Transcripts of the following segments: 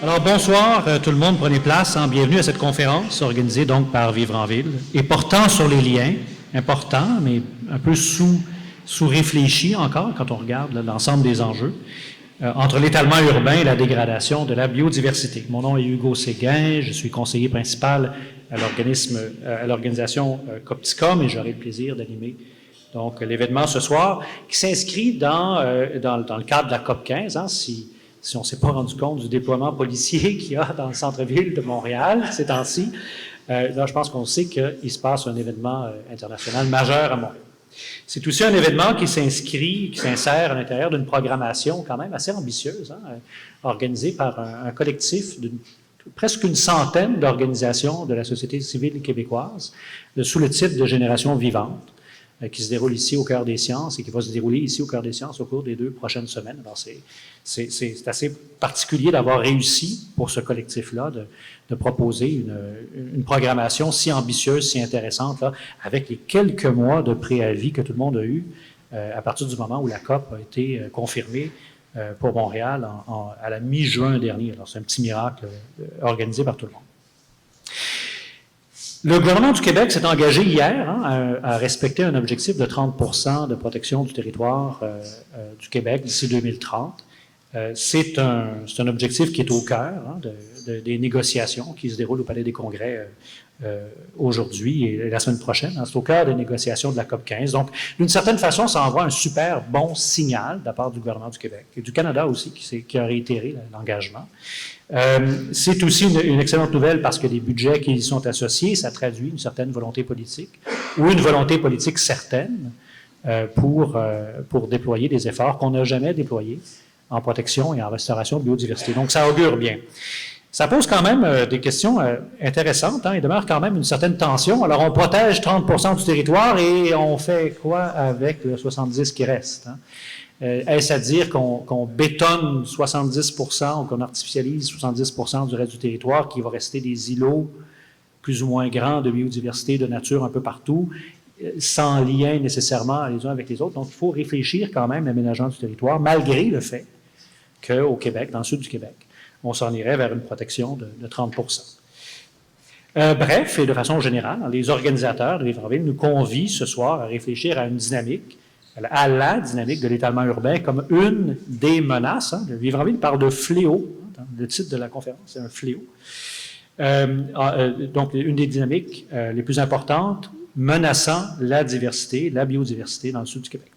Alors, bonsoir tout le monde, prenez place. Bienvenue à cette conférence organisée donc par Vivre en Ville et portant sur les liens, importants, mais un peu sous-réfléchis encore quand on regarde l'ensemble des enjeux, entre l'étalement urbain et la dégradation de la biodiversité. Mon nom est Hugo Séguin, je suis conseiller principal à l'organisation Copticum et j'aurai le plaisir d'animer donc l'événement ce soir qui s'inscrit dans le cadre de la COP 15, si on ne s'est pas rendu compte du déploiement policier qu'il y a dans le centre-ville de Montréal ces temps-ci. Là, je pense qu'on sait qu'il se passe un événement international majeur à Montréal. C'est aussi un événement qui s'insère à l'intérieur d'une programmation quand même assez ambitieuse, organisée par un collectif d'une presque une centaine d'organisations de la société civile québécoise, sous le titre de Génération vivante, qui se déroule ici au Cœur des Sciences et qui va se dérouler ici au Cœur des Sciences au cours des 2 prochaines semaines. Alors, c'est assez particulier d'avoir réussi pour ce collectif-là de proposer une programmation si ambitieuse, si intéressante, là, avec les quelques mois de préavis que tout le monde a eu à partir du moment où la COP a été confirmée pour Montréal à la mi-juin dernier. Alors, c'est un petit miracle organisé par tout le monde. Le gouvernement du Québec s'est engagé hier à respecter un objectif de 30% de protection du territoire du Québec d'ici 2030. C'est un objectif qui est au cœur des négociations qui se déroulent au Palais des Congrès aujourd'hui et la semaine prochaine. C'est au cœur des négociations de la COP 15. Donc, d'une certaine façon, ça envoie un super bon signal de la part du gouvernement du Québec et du Canada aussi, qui a réitéré l'engagement. C'est aussi une excellente nouvelle parce que les budgets qui y sont associés, ça traduit une certaine volonté politique ou une volonté politique certaine pour déployer des efforts qu'on n'a jamais déployés en protection et en restauration de biodiversité. Donc, ça augure bien. Ça pose quand même des questions intéressantes. Il demeure quand même une certaine tension. Alors, on protège 30% du territoire et on fait quoi avec le 70% qui reste? Est-ce à dire qu'on bétonne 70% ou qu'on artificialise 70% du reste du territoire, qui va rester des îlots plus ou moins grands de biodiversité, de nature un peu partout, sans lien nécessairement les uns avec les autres? Donc, il faut réfléchir quand même à l'aménagement du territoire, malgré le fait qu'au Québec, dans le sud du Québec, on s'en irait vers une protection de 30%. Bref, et de façon générale, les organisateurs de Vivre en Ville nous convient ce soir à réfléchir à une dynamique, à la dynamique de l'étalement urbain comme une des menaces. Le Vivre en Ville parle de fléau. Le titre de la conférence, c'est un fléau. Donc, une des dynamiques les plus importantes menaçant la diversité, la biodiversité dans le sud du Québec.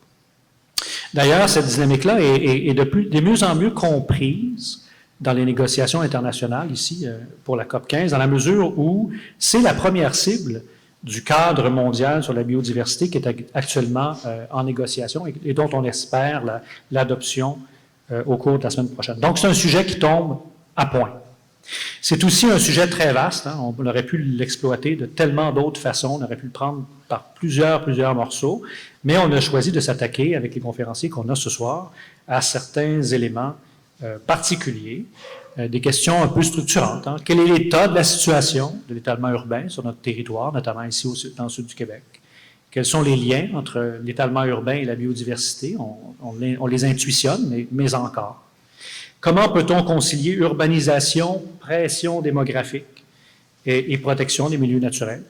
D'ailleurs, cette dynamique-là est de mieux en mieux comprise dans les négociations internationales ici pour la COP 15, dans la mesure où c'est la première cible du cadre mondial sur la biodiversité qui est actuellement en négociation et dont on espère l'adoption au cours de la semaine prochaine. Donc, c'est un sujet qui tombe à point. C'est aussi un sujet très vaste. On aurait pu l'exploiter de tellement d'autres façons. On aurait pu le prendre par plusieurs morceaux, mais on a choisi de s'attaquer avec les conférenciers qu'on a ce soir à certains éléments particuliers, des questions un peu structurantes. Quel est l'état de la situation de l'étalement urbain sur notre territoire, notamment ici dans le sud du Québec? Quels sont les liens entre l'étalement urbain et la biodiversité? On les intuitionne, mais encore. Comment peut-on concilier urbanisation, pression démographique et protection des milieux naturels?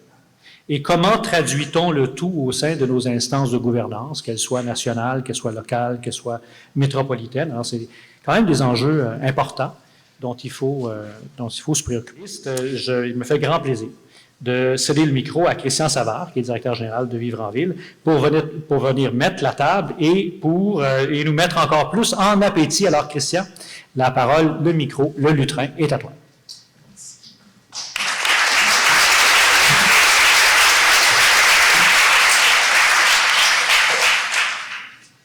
Et comment traduit-on le tout au sein de nos instances de gouvernance, qu'elles soient nationales, qu'elles soient locales, qu'elles soient métropolitaines? Alors, c'est quand même des enjeux importants dont il faut se préoccuper. Il me fait grand plaisir de céder le micro à Christian Savard, qui est directeur général de Vivre en Ville, pour venir mettre la table et nous mettre encore plus en appétit. Alors, Christian, la parole, le micro, le lutrin est à toi.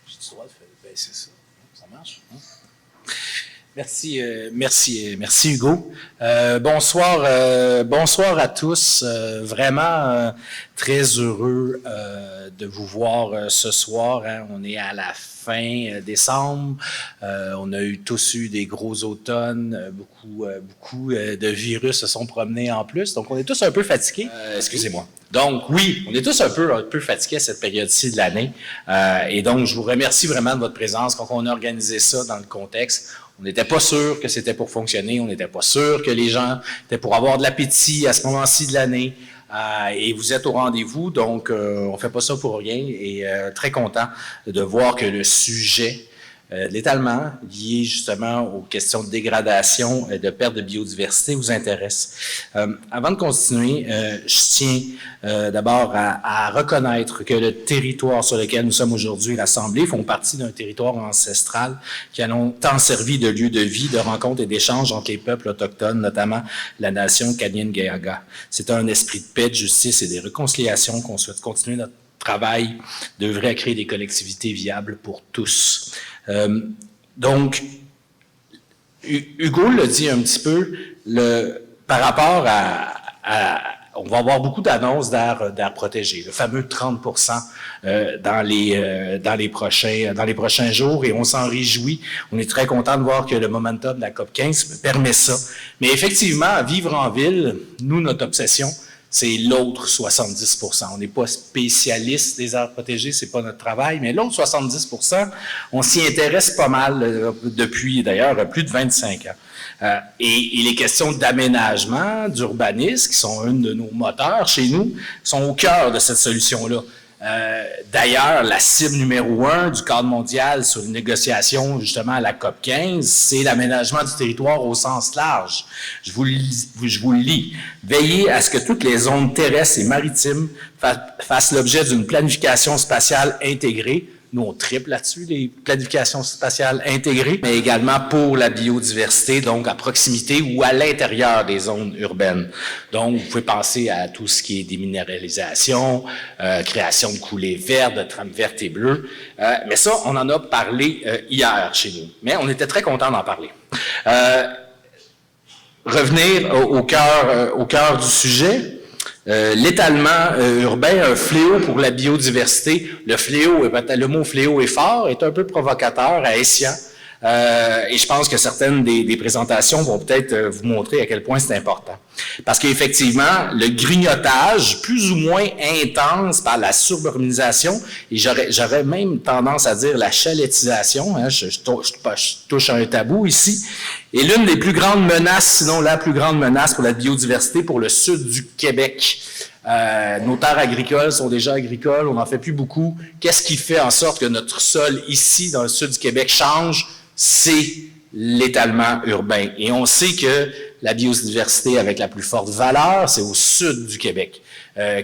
J'ai le droit de faire baisser ça. Ça marche? Merci Hugo. Bonsoir à tous. Vraiment très heureux de vous voir ce soir. On est à la fin décembre. On a tous eu des gros automnes. Beaucoup de virus se sont promenés en plus. Donc, on est tous un peu fatigués. Excusez-moi. Donc, oui, on est tous un peu fatigués à cette période-ci de l'année. Et donc, je vous remercie vraiment de votre présence. Quand on a organisé ça dans le contexte, On n'était pas sûr que c'était pour fonctionner, on n'était pas sûr que les gens étaient pour avoir de l'appétit à ce moment-ci de l'année. Et vous êtes au rendez-vous, donc on fait pas ça pour rien. Et très content de voir que le sujet l'étalement lié justement aux questions de dégradation et de perte de biodiversité vous intéresse. Avant de continuer, je tiens d'abord à reconnaître que le territoire sur lequel nous sommes aujourd'hui, l'Assemblée, font partie d'un territoire ancestral qui a longtemps servi de lieu de vie, de rencontre et d'échange entre les peuples autochtones, notamment la nation Kanien'kehá:ka. C'est un esprit de paix, de justice et de réconciliation qu'on souhaite continuer notre travail d'œuvrer à créer des collectivités viables pour tous. Donc, Hugo le dit un petit peu, par rapport on va avoir beaucoup d'annonces d'aires protégées, le fameux 30% dans les prochains jours, et on s'en réjouit. On est très content de voir que le momentum de la COP15 permet ça. Mais effectivement, vivre en ville, nous, notre obsession, c'est l'autre 70%. On n'est pas spécialiste des aires protégées, c'est pas notre travail, mais l'autre 70%, on s'y intéresse pas mal depuis d'ailleurs plus de 25 ans. Et les questions d'aménagement, d'urbanisme, qui sont une de nos moteurs chez nous, sont au cœur de cette solution-là. D'ailleurs, la cible numéro 1 du cadre mondial sur les négociations, justement, à la COP15, c'est l'aménagement du territoire au sens large. Je vous le lis. Veillez à ce que toutes les zones terrestres et maritimes fassent l'objet d'une planification spatiale intégrée. Nous, on triple là-dessus, les planifications spatiales intégrées, mais également pour la biodiversité, donc à proximité ou à l'intérieur des zones urbaines. Donc, vous pouvez penser à tout ce qui est déminéralisation, création de coulées vertes, de trames vertes et bleues. Mais ça, on en a parlé hier chez nous. Mais on était très contents d'en parler. Revenir au cœur du sujet. L'étalement urbain, un fléau pour la biodiversité. Le mot fléau est fort, est un peu provocateur, haïtien. Et je pense que certaines des présentations vont peut-être vous montrer à quel point c'est important. Parce qu'effectivement, le grignotage, plus ou moins intense par la suburbanisation, et j'aurais même tendance à dire la chalettisation, hein, je touche à un tabou ici, est l'une des plus grandes menaces, sinon la plus grande menace pour la biodiversité pour le sud du Québec. Nos terres agricoles sont déjà agricoles, on n'en fait plus beaucoup. Qu'est-ce qui fait en sorte que notre sol ici, dans le sud du Québec, change? C'est l'étalement urbain. Et on sait que la biodiversité avec la plus forte valeur, c'est au sud du Québec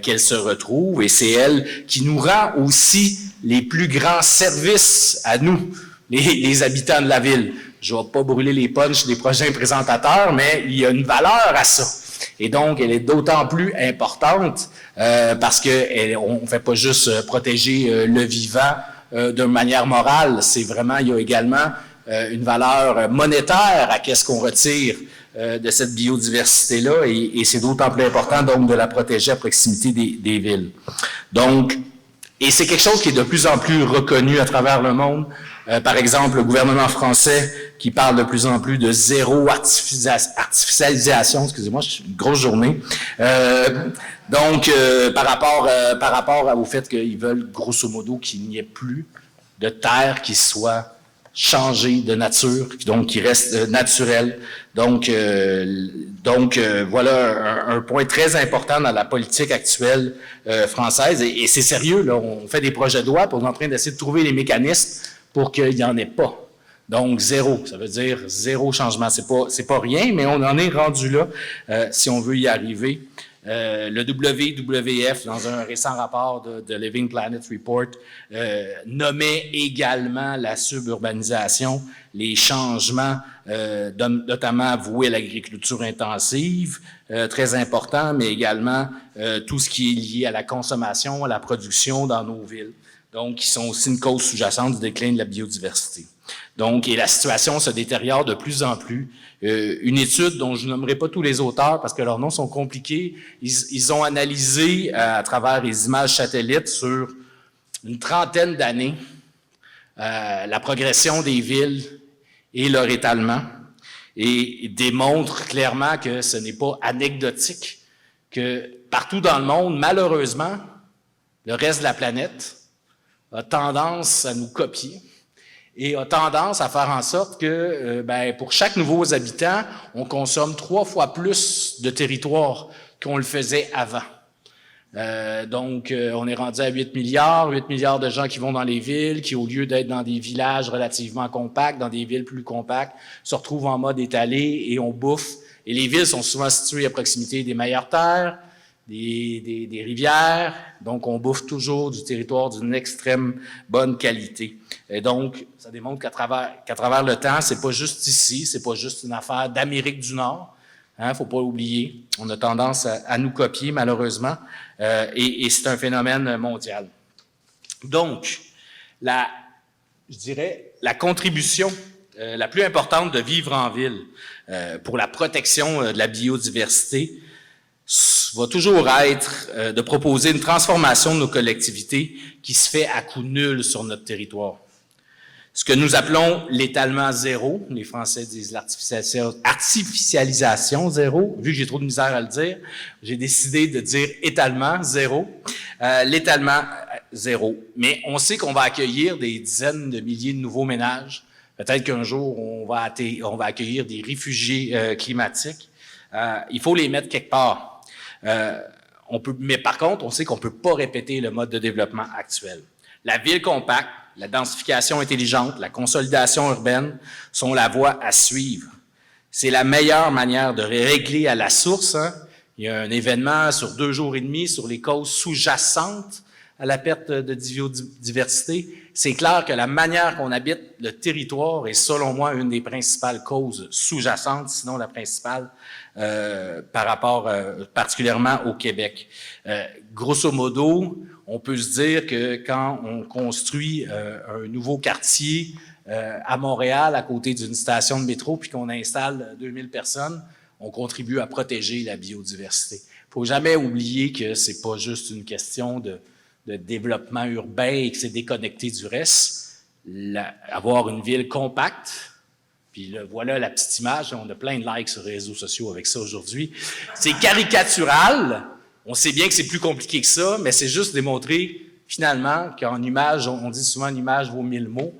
qu'elle se retrouve, et c'est elle qui nous rend aussi les plus grands services à nous, les habitants de la ville. Je ne vais pas brûler les punchs des prochains présentateurs, mais il y a une valeur à ça. Et donc, elle est d'autant plus importante parce qu'on ne fait pas juste protéger le vivant d'une manière morale. C'est vraiment, il y a également une valeur monétaire à qu'est-ce qu'on retire de cette biodiversité-là, et c'est d'autant plus important donc de la protéger à proximité des villes. Donc, et c'est quelque chose qui est de plus en plus reconnu à travers le monde. Par exemple, le gouvernement français qui parle de plus en plus de zéro artificialisation. Excusez-moi, c'est une grosse journée. Donc, par rapport au fait qu'ils veulent grosso modo qu'il n'y ait plus de terre qui soit changée de nature, donc qui reste naturelle. Donc, voilà un point très important dans la politique actuelle française. Et c'est sérieux, là. On fait des projets de loi, puis on est en train d'essayer de trouver les mécanismes pour qu'il n'y en ait pas. Donc, zéro. Ça veut dire zéro changement. C'est pas rien, mais on en est rendu là si on veut y arriver. Le WWF, dans un récent rapport de Living Planet Report, nommait également la suburbanisation, les changements, notamment voués à l'agriculture intensive, très important, mais également tout ce qui est lié à la consommation, à la production dans nos villes. Donc, qui sont aussi une cause sous-jacente du déclin de la biodiversité. Donc, et la situation se détériore de plus en plus. Une étude dont je nommerai pas tous les auteurs parce que leurs noms sont compliqués, ils ont analysé à travers les images satellites sur une trentaine d'années la progression des villes et leur étalement, et démontrent clairement que ce n'est pas anecdotique, que partout dans le monde, malheureusement, le reste de la planète a tendance à nous copier et a tendance à faire en sorte que pour chaque nouveau habitant, on consomme 3 fois plus de territoire qu'on le faisait avant. Donc, on est rendu à 8 milliards de gens qui vont dans les villes, qui, au lieu d'être dans des villages relativement compacts, dans des villes plus compactes, se retrouvent en mode étalé et on bouffe. Et les villes sont souvent situées à proximité des meilleures terres, des rivières, donc on bouffe toujours du territoire d'une extrême bonne qualité. Et donc, ça démontre qu'à travers le temps, c'est pas juste ici, c'est pas juste une affaire d'Amérique du Nord. Faut pas oublier, on a tendance à nous copier malheureusement, et c'est un phénomène mondial. Donc, la contribution la plus importante de vivre en ville pour la protection de la biodiversité va toujours être de proposer une transformation de nos collectivités qui se fait à coût nul sur notre territoire. Ce que nous appelons l'étalement zéro, les Français disent l'artificialisation zéro, vu que j'ai trop de misère à le dire, j'ai décidé de dire étalement zéro, l'étalement zéro. Mais on sait qu'on va accueillir des dizaines de milliers de nouveaux ménages. Peut-être qu'un jour, on va accueillir des réfugiés climatiques. Il faut les mettre quelque part. Mais par contre, on sait qu'on ne peut pas répéter le mode de développement actuel. La ville compacte, la densification intelligente, la consolidation urbaine sont la voie à suivre. C'est la meilleure manière de régler à la source. Il y a un événement sur 2 jours et demi sur les causes sous-jacentes à la perte de biodiversité. C'est clair que la manière qu'on habite le territoire est, selon moi, une des principales causes sous-jacentes, sinon la principale, par rapport particulièrement au Québec. Grosso modo, on peut se dire que quand on construit un nouveau quartier à Montréal, à côté d'une station de métro, puis qu'on installe 2000 personnes, on contribue à protéger la biodiversité. Il ne faut jamais oublier que c'est pas juste une question de développement urbain et que c'est déconnecté du reste. Avoir une ville compacte, puis voilà la petite image, on a plein de likes sur les réseaux sociaux avec ça aujourd'hui. C'est caricatural, on sait bien que c'est plus compliqué que ça, mais c'est juste démontrer finalement qu'en image, on dit souvent une image vaut 1000 mots,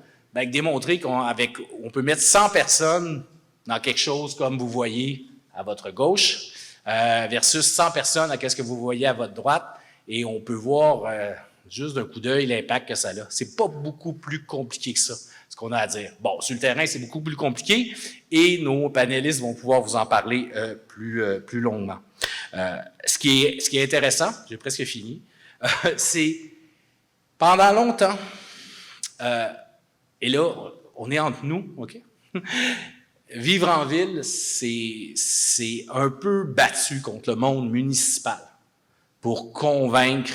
démontrer qu'on peut mettre 100 personnes dans quelque chose comme vous voyez à votre gauche, versus 100 personnes à ce que vous voyez à votre droite, et on peut voir juste d'un coup d'œil l'impact que ça a. C'est pas beaucoup plus compliqué que ça, ce qu'on a à dire. Bon, sur le terrain, c'est beaucoup plus compliqué, et nos panélistes vont pouvoir vous en parler plus longuement. Ce qui est intéressant, j'ai presque fini, c'est pendant longtemps, et là, on est entre nous, OK? Vivre en ville, c'est un peu battu contre le monde municipal pour convaincre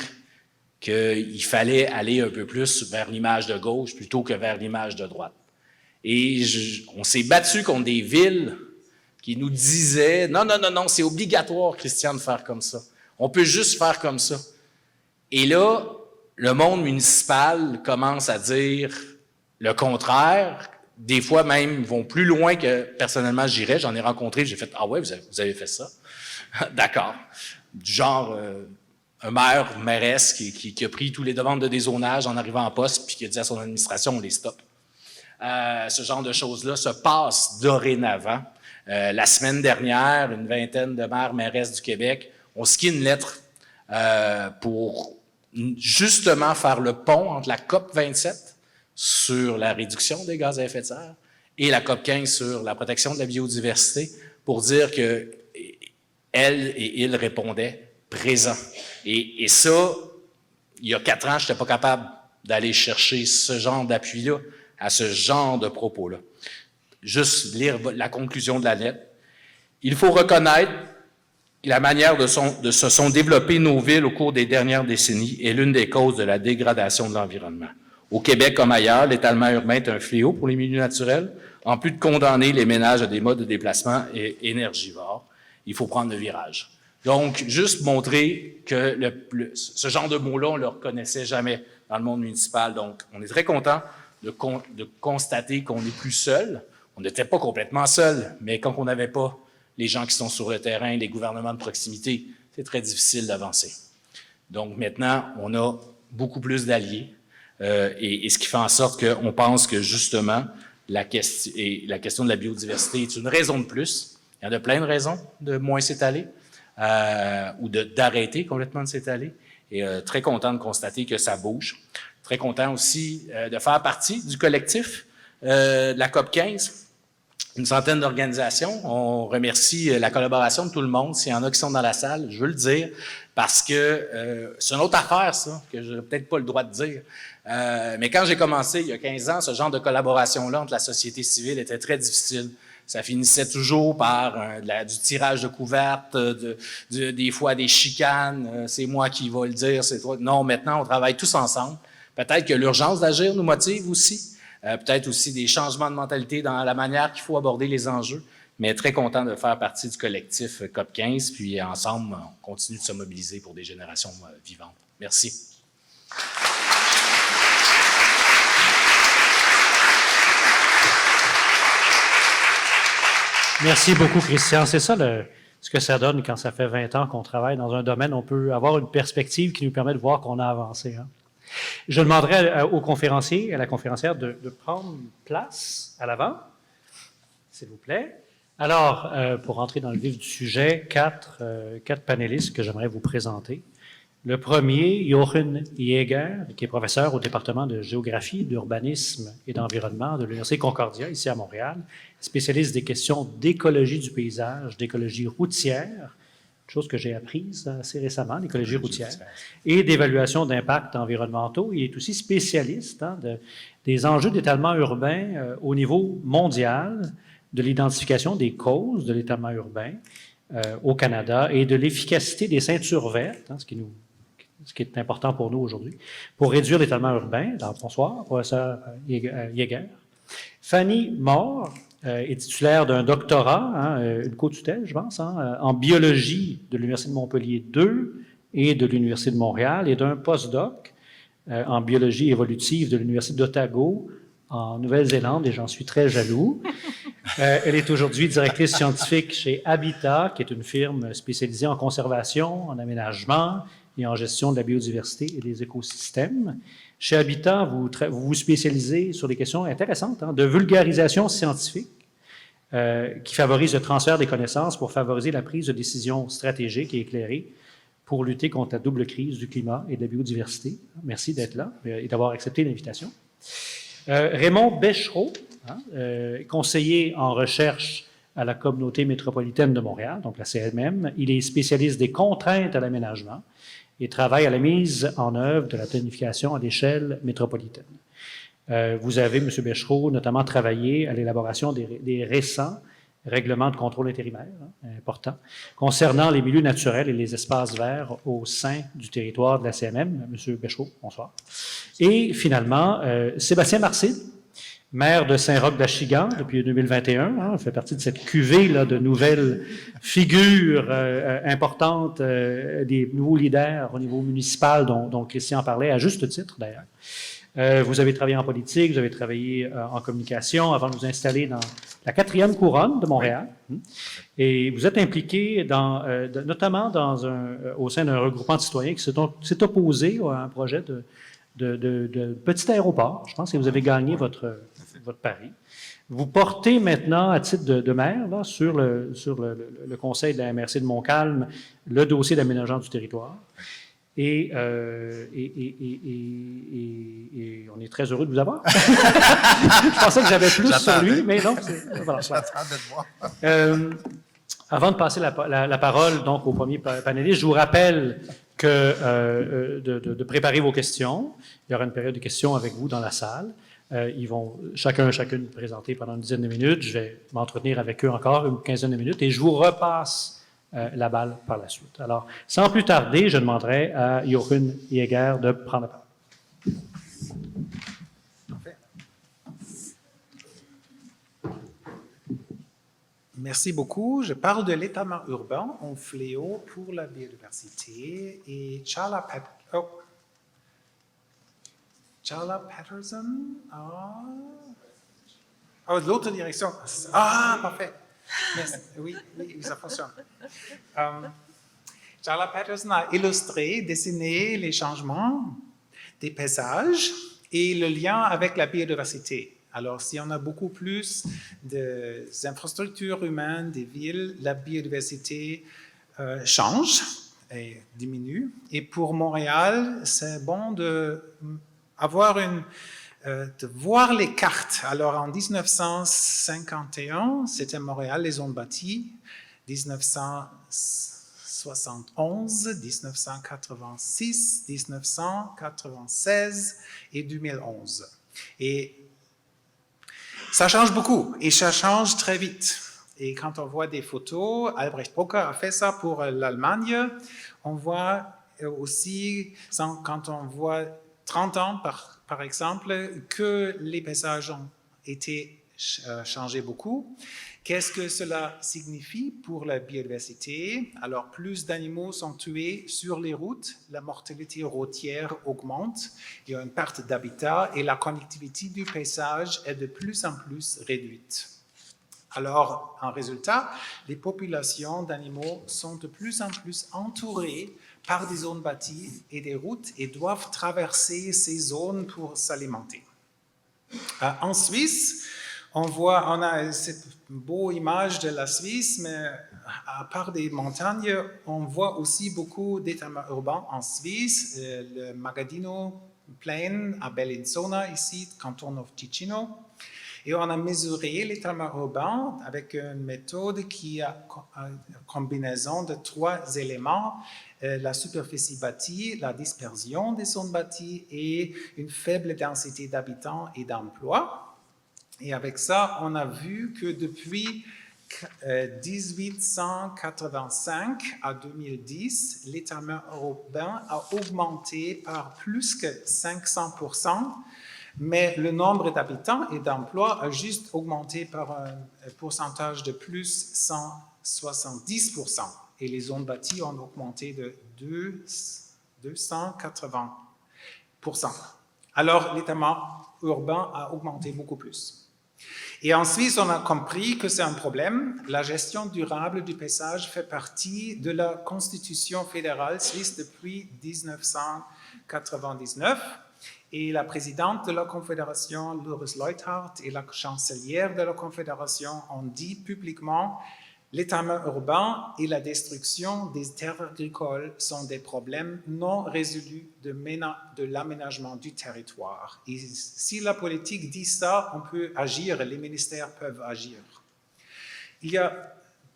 qu'il fallait aller un peu plus vers l'image de gauche plutôt que vers l'image de droite. Et on s'est battu contre des villes qui nous disaient « Non, c'est obligatoire, Christian, de faire comme ça. On peut juste faire comme ça. » Et là, le monde municipal commence à dire le contraire. Des fois même, ils vont plus loin que personnellement j'irais. J'en ai rencontré, j'ai fait « Ah ouais, vous avez fait ça? » D'accord. Du genre, un mairesse qui a pris tous les demandes de dézonage en arrivant en poste puis qui a dit à son administration « On les stoppe. » Ce genre de choses-là se passe dorénavant. La semaine dernière, une vingtaine de maires du Québec ont signé une lettre pour justement faire le pont entre la COP 27 sur la réduction des gaz à effet de serre et la COP 15 sur la protection de la biodiversité pour dire que elle et il répondaient présents. Et ça, il y a 4 ans, je n'étais pas capable d'aller chercher ce genre d'appui-là à ce genre de propos-là. Juste lire la conclusion de la lettre. Il faut reconnaître la manière de se sont développées nos villes au cours des dernières décennies est l'une des causes de la dégradation de l'environnement. Au Québec comme ailleurs, l'étalement urbain est un fléau pour les milieux naturels. En plus de condamner les ménages à des modes de déplacement énergivores, il faut prendre le virage. Donc, juste montrer que ce genre de mots-là, on ne le reconnaissait jamais dans le monde municipal. Donc, on est très content de constater qu'on n'est plus seul. On n'était pas complètement seul, mais quand on n'avait pas les gens qui sont sur le terrain, les gouvernements de proximité, c'est très difficile d'avancer. Donc, maintenant, on a beaucoup plus d'alliés. et ce qui fait en sorte qu'on pense que justement, la question de la biodiversité est une raison de plus. Il y en a plein de raisons de moins s'étaler ou d'arrêter complètement de s'étaler. Et très content de constater que ça bouge. Très content aussi de faire partie du collectif de la COP 15. Une centaine d'organisations. On remercie la collaboration de tout le monde. S'il y en a qui sont dans la salle, je veux le dire, parce que c'est une autre affaire, ça, que je n'ai peut-être pas le droit de dire. Mais quand j'ai commencé, il y a 15 ans, ce genre de collaboration-là entre la société civile était très difficile. Ça finissait toujours par du tirage de couvertes, des fois des chicanes. C'est moi qui vais le dire, c'est toi. Non, maintenant, on travaille tous ensemble. Peut-être que l'urgence d'agir nous motive aussi. Peut-être aussi des changements de mentalité dans la manière qu'il faut aborder les enjeux. Mais très content de faire partie du collectif COP 15. Puis ensemble, on continue de se mobiliser pour des générations vivantes. Merci. Merci beaucoup, Christian. C'est ça ce que ça donne quand ça fait 20 ans qu'on travaille dans un domaine. On peut avoir une perspective qui nous permet de voir qu'on a avancé. Hein? Je demanderai au conférencier et à la conférencière de prendre place à l'avant, s'il vous plaît. Alors, pour entrer dans le vif du sujet, quatre panélistes que j'aimerais vous présenter. Le premier, Jochen Jäger, qui est professeur au département de géographie, d'urbanisme et d'environnement de l'Université Concordia, ici à Montréal, spécialiste des questions d'écologie du paysage, d'écologie routière, chose que j'ai apprise assez récemment, l'écologie routière, et d'évaluation d'impacts environnementaux. Il est aussi spécialiste des enjeux d'étalement urbain au niveau mondial, de l'identification des causes de l'étalement urbain au Canada et de l'efficacité des ceintures vertes, ce qui est important pour nous aujourd'hui, pour réduire l'étalement urbain. Alors, bonsoir, professeur Jäger. Fanny Moore est titulaire d'un doctorat, une co-tutelle, je pense, en biologie de l'Université de Montpellier II et de l'Université de Montréal, et d'un postdoc en biologie évolutive de l'Université d'Otago, en Nouvelle-Zélande, et j'en suis très jaloux. Elle est aujourd'hui directrice scientifique chez Habitat, qui est une firme spécialisée en conservation, en aménagement et en gestion de la biodiversité et des écosystèmes. Chez Habitat, vous vous spécialisez sur des questions intéressantes de vulgarisation scientifique qui favorise le transfert des connaissances pour favoriser la prise de décisions stratégiques et éclairées pour lutter contre la double crise du climat et de la biodiversité. Merci d'être là et d'avoir accepté l'invitation. Raymond Bechereau, conseiller en recherche à la Communauté métropolitaine de Montréal, donc la CMM. Il est spécialiste des contraintes à l'aménagement et travaille à la mise en œuvre de la planification à l'échelle métropolitaine. Vous avez, M. Bechereau, notamment travaillé à l'élaboration des récents règlements de contrôle intérimaire, importants, concernant les milieux naturels et les espaces verts au sein du territoire de la CMM. M. Bechereau, bonsoir. Et finalement, Sébastien Marcide, maire de Saint-Roch-d'Achigan depuis 2021, fait partie de cette cuvée là, de nouvelles figures importantes, des nouveaux leaders au niveau municipal dont Christian parlait, à juste titre d'ailleurs. Vous avez travaillé en politique, vous avez travaillé en communication avant de vous installer dans la 4e couronne de Montréal. Oui. Et vous êtes impliqué notamment au sein d'un regroupement de citoyens qui s'est opposé à un projet de petit aéroport. Je pense que vous avez gagné votre pari. Vous portez maintenant, à titre de maire, là, sur le conseil de la MRC de Montcalm, le dossier d'aménagement du territoire. Et on est très heureux de vous avoir. Je pensais que j'avais plus sur lui, mais non. Voilà. J'attendais de voir. Avant de passer la parole donc, au premier panéliste, je vous rappelle de préparer vos questions. Il y aura une période de questions avec vous dans la salle. Ils vont chacune présenter pendant une dizaine de minutes. Je vais m'entretenir avec eux encore une quinzaine de minutes et je vous repasse la balle par la suite. Alors, sans plus tarder, je demanderai à Jochen Jäger de prendre la parole. Merci beaucoup. Je parle de l'étalement urbain en fléau pour la biodiversité et Charla Patterson. L'autre direction. Parfait. Merci. Oui, ça fonctionne. Charla Patterson a illustré, dessiné les changements des paysages et le lien avec la biodiversité. Alors, si on a beaucoup plus d'infrastructures humaines, des villes, la biodiversité change et diminue. Et pour Montréal, c'est bon de voir les cartes. Alors, en 1951, c'était Montréal, les zones bâties. 1971, 1986, 1996 et 2011. Et ça change beaucoup et ça change très vite. Et quand on voit des photos, Albrecht Brucker a fait ça pour l'Allemagne, on voit aussi, quand on voit 30 ans par exemple, que les paysages ont été changés beaucoup. Qu'est-ce que cela signifie pour la biodiversité? Alors, plus d'animaux sont tués sur les routes, la mortalité routière augmente, il y a une perte d'habitat et la connectivité du paysage est de plus en plus réduite. Alors, en résultat, les populations d'animaux sont de plus en plus entourées par des zones bâties et des routes et doivent traverser ces zones pour s'alimenter. En Suisse, on a cette beau image de la Suisse, mais à part des montagnes, on voit aussi beaucoup d'étalements urbains en Suisse. Le Magadino Plain à Bellinzona, ici, canton of Ticino. Et on a mesuré l'étalement urbain avec une méthode qui a une combinaison de 3 éléments, la superficie bâtie, la dispersion des zones bâties et une faible densité d'habitants et d'emplois. Et avec ça, on a vu que depuis 1885 à 2010, l'étalement urbain a augmenté par plus que 500%, mais le nombre d'habitants et d'emplois a juste augmenté par un pourcentage de plus 170%. Et les zones bâties ont augmenté de 280%. Alors, l'étalement urbain a augmenté beaucoup plus. Et en Suisse, on a compris que c'est un problème. La gestion durable du paysage fait partie de la Constitution fédérale suisse depuis 1999. Et la présidente de la Confédération, Doris Leuthard, et la chancelière de la Confédération ont dit publiquement « L'étalement urbain et la destruction des terres agricoles sont des problèmes non résolus de l'aménagement du territoire. » Et si la politique dit ça, on peut agir, les ministères peuvent agir. Il y a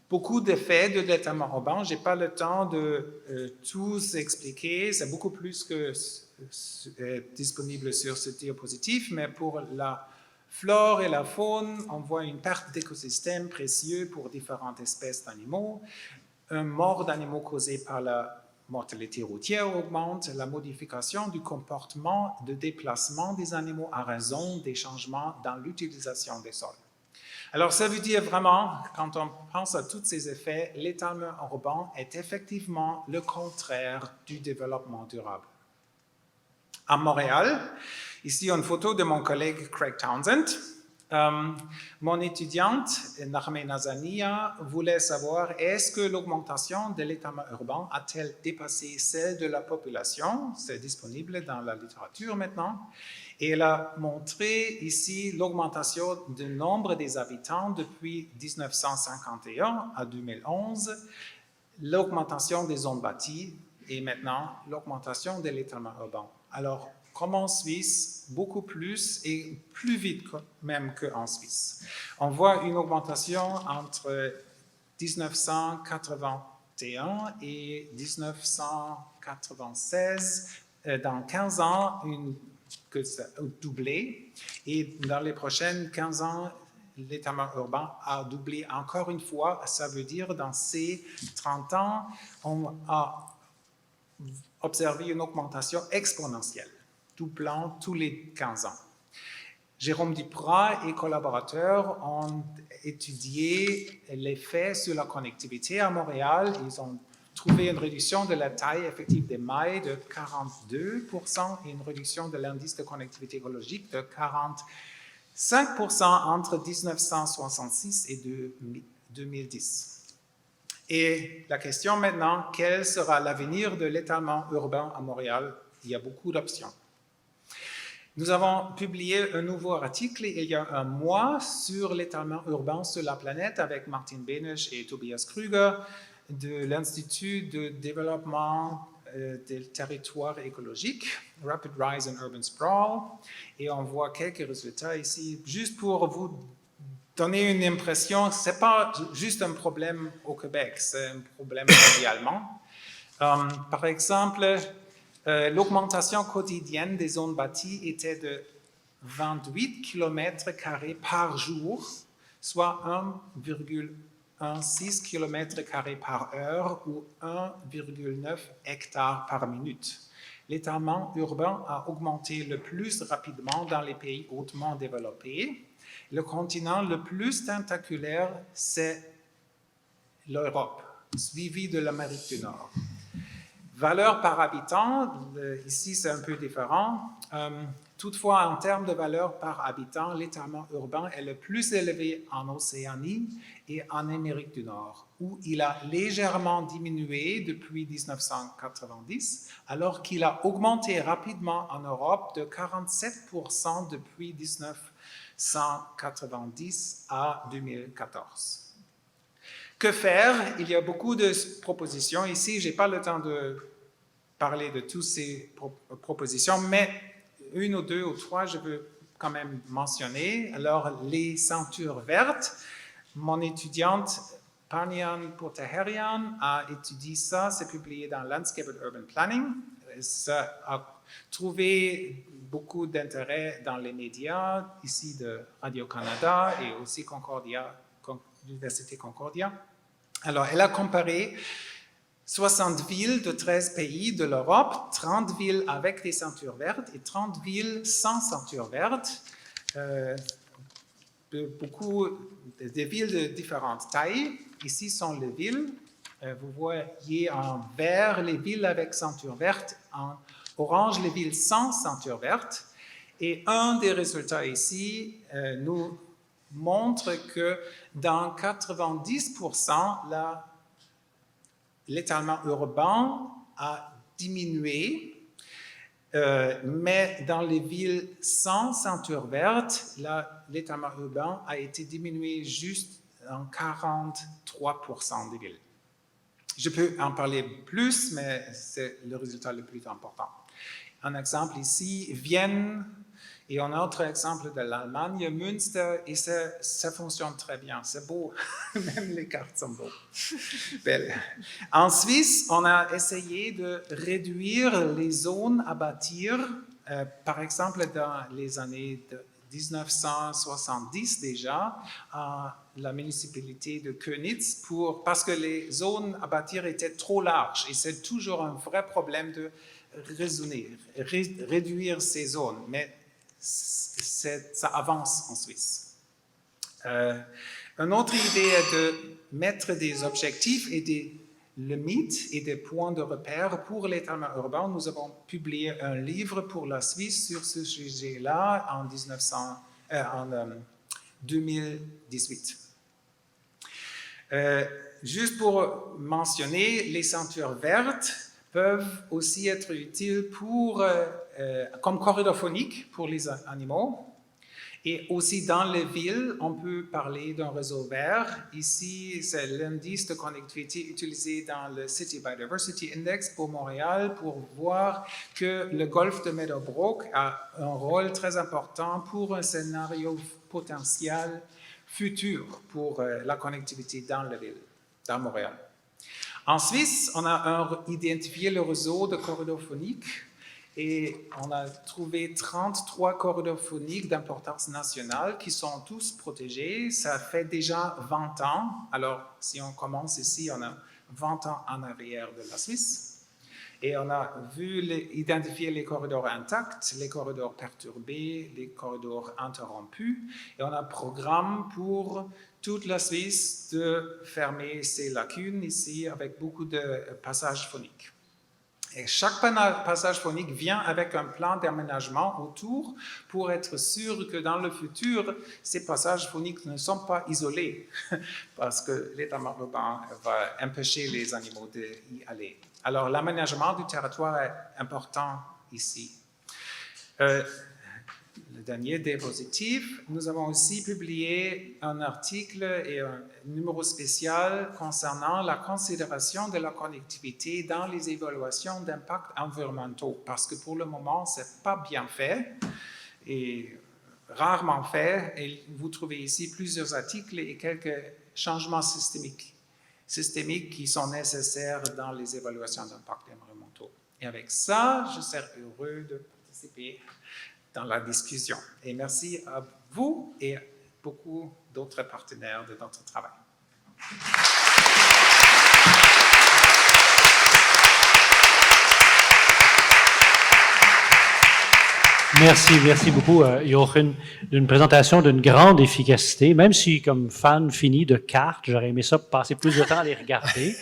beaucoup d'effets de l'étalement urbain. Je n'ai pas le temps de tous expliquer, c'est beaucoup plus que disponible sur ce diapositive, mais pour la flore et la faune, on voit une perte d'écosystèmes précieux pour différentes espèces d'animaux, un mort d'animaux causé par la mortalité routière augmente, la modification du comportement de déplacement des animaux à raison des changements dans l'utilisation des sols. Alors, ça veut dire vraiment, quand on pense à tous ces effets, l'étalement urbain est effectivement le contraire du développement durable. À Montréal, ici une photo de mon collègue Craig Townsend. Mon étudiante, Narme Nazania, voulait savoir est-ce que l'augmentation de l'étalement urbain a-t-elle dépassé celle de la population? C'est disponible dans la littérature maintenant. Et elle a montré ici l'augmentation du nombre des habitants depuis 1951 à 2011, l'augmentation des zones bâties et maintenant l'augmentation de l'étalement urbain. Alors, comme en Suisse, beaucoup plus et plus vite même qu'en Suisse. On voit une augmentation entre 1981 et 1996. Dans 15 ans, que ça a doublé. Et dans les prochaines 15 ans, l'étalement urbain a doublé encore une fois. Ça veut dire dans ces 30 ans, on a observé une augmentation exponentielle, doublant tous les 15 ans. Jérôme Duprat et collaborateurs ont étudié l'effet sur la connectivité à Montréal. Ils ont trouvé une réduction de la taille effective des mailles de 42% et une réduction de l'indice de connectivité écologique de 45% entre 1966 et 2010. Et la question maintenant, quel sera l'avenir de l'étalement urbain à Montréal? Il y a beaucoup d'options. Nous avons publié un nouveau article il y a un mois sur l'étalement urbain sur la planète avec Martin Benesch et Tobias Krüger de l'Institut de développement des territoires écologiques, Rapid Rise and Urban Sprawl, et on voit quelques résultats ici, juste pour vous donner une impression, ce n'est pas juste un problème au Québec, c'est un problème mondialement. Par exemple, l'augmentation quotidienne des zones bâties était de 28 km² par jour, soit 1,16 km² par heure ou 1,9 hectares par minute. L'étalement urbain a augmenté le plus rapidement dans les pays hautement développés. Le continent le plus tentaculaire, c'est l'Europe, suivi de l'Amérique du Nord. Valeur par habitant, ici c'est un peu différent. Toutefois, en termes de valeur par habitant, l'étalement urbain est le plus élevé en Océanie et en Amérique du Nord, où il a légèrement diminué depuis 1990, alors qu'il a augmenté rapidement en Europe de 47% depuis 1990 à 2014. Que faire? Il y a beaucoup de propositions. Ici, je n'ai pas le temps de parler de toutes ces propositions, mais une ou deux ou trois, je veux quand même mentionner. Alors, les ceintures vertes. Mon étudiante Panian Potaherian a étudié ça, c'est publié dans Landscape and Urban Planning. Ça a trouvé beaucoup d'intérêt dans les médias, ici de Radio-Canada et aussi l'Université Concordia. Alors, elle a comparé 60 villes de 13 pays de l'Europe, 30 villes avec des ceintures vertes et 30 villes sans ceintures vertes. Des villes de différentes tailles. Ici sont les villes. Vous voyez en vert les villes avec ceinture verte, en orange les villes sans ceinture verte. Et un des résultats ici nous montre que dans 90%, l'étalement urbain a diminué, mais dans les villes sans ceinture verte, l'étalement urbain a été diminué juste dans 43% des villes. Je peux en parler plus, mais c'est le résultat le plus important. Un exemple ici, Vienne, et un autre exemple de l'Allemagne, Münster, et ça fonctionne très bien, c'est beau, même les cartes sont beaux. Belle. En Suisse, on a essayé de réduire les zones à bâtir, par exemple dans les années 1970 déjà, à la municipalité de Köniz, parce que les zones à bâtir étaient trop larges, et c'est toujours un vrai problème de réduire ces zones, mais ça avance en Suisse. Une autre idée est de mettre des objectifs et des limites et des points de repère pour l'étalement urbain. Nous avons publié un livre pour la Suisse sur ce sujet-là en 2018. Juste pour mentionner, les ceintures vertes peuvent aussi être utiles comme corridor phonique pour les animaux. Et aussi dans les villes, on peut parler d'un réseau vert. Ici, c'est l'indice de connectivité utilisé dans le City Biodiversity Index pour Montréal pour voir que le golfe de Meadowbrook a un rôle très important pour un scénario potentiel futur pour la connectivité dans la ville, dans Montréal. En Suisse, on a identifié le réseau de corridors phoniques et on a trouvé 33 corridors phoniques d'importance nationale qui sont tous protégés. Ça fait déjà 20 ans. Alors, si on commence ici, on a 20 ans en arrière de la Suisse. Et on a identifié les corridors intacts, les corridors perturbés, les corridors interrompus. Et on a un programme pour toute la Suisse de fermer ces lacunes ici avec beaucoup de passages phoniques. Et chaque passage phonique vient avec un plan d'aménagement autour pour être sûr que dans le futur, ces passages phoniques ne sont pas isolés parce que l'étalement urbain va empêcher les animaux d'y aller. Alors, l'aménagement du territoire est important ici. le dernier diapositive, nous avons aussi publié un article et un numéro spécial concernant la considération de la connectivité dans les évaluations d'impact environnementaux, parce que pour le moment, ce n'est pas bien fait et rarement fait. Et vous trouvez ici plusieurs articles et quelques changements systémiques qui sont nécessaires dans les évaluations d'impact environnementaux. Et avec ça, je serai heureux de participer dans la discussion. Et merci à vous et beaucoup d'autres partenaires de notre travail. Merci beaucoup, Jochen, d'une présentation d'une grande efficacité, même si, comme fan fini de cartes, j'aurais aimé ça passer plus de temps à les regarder,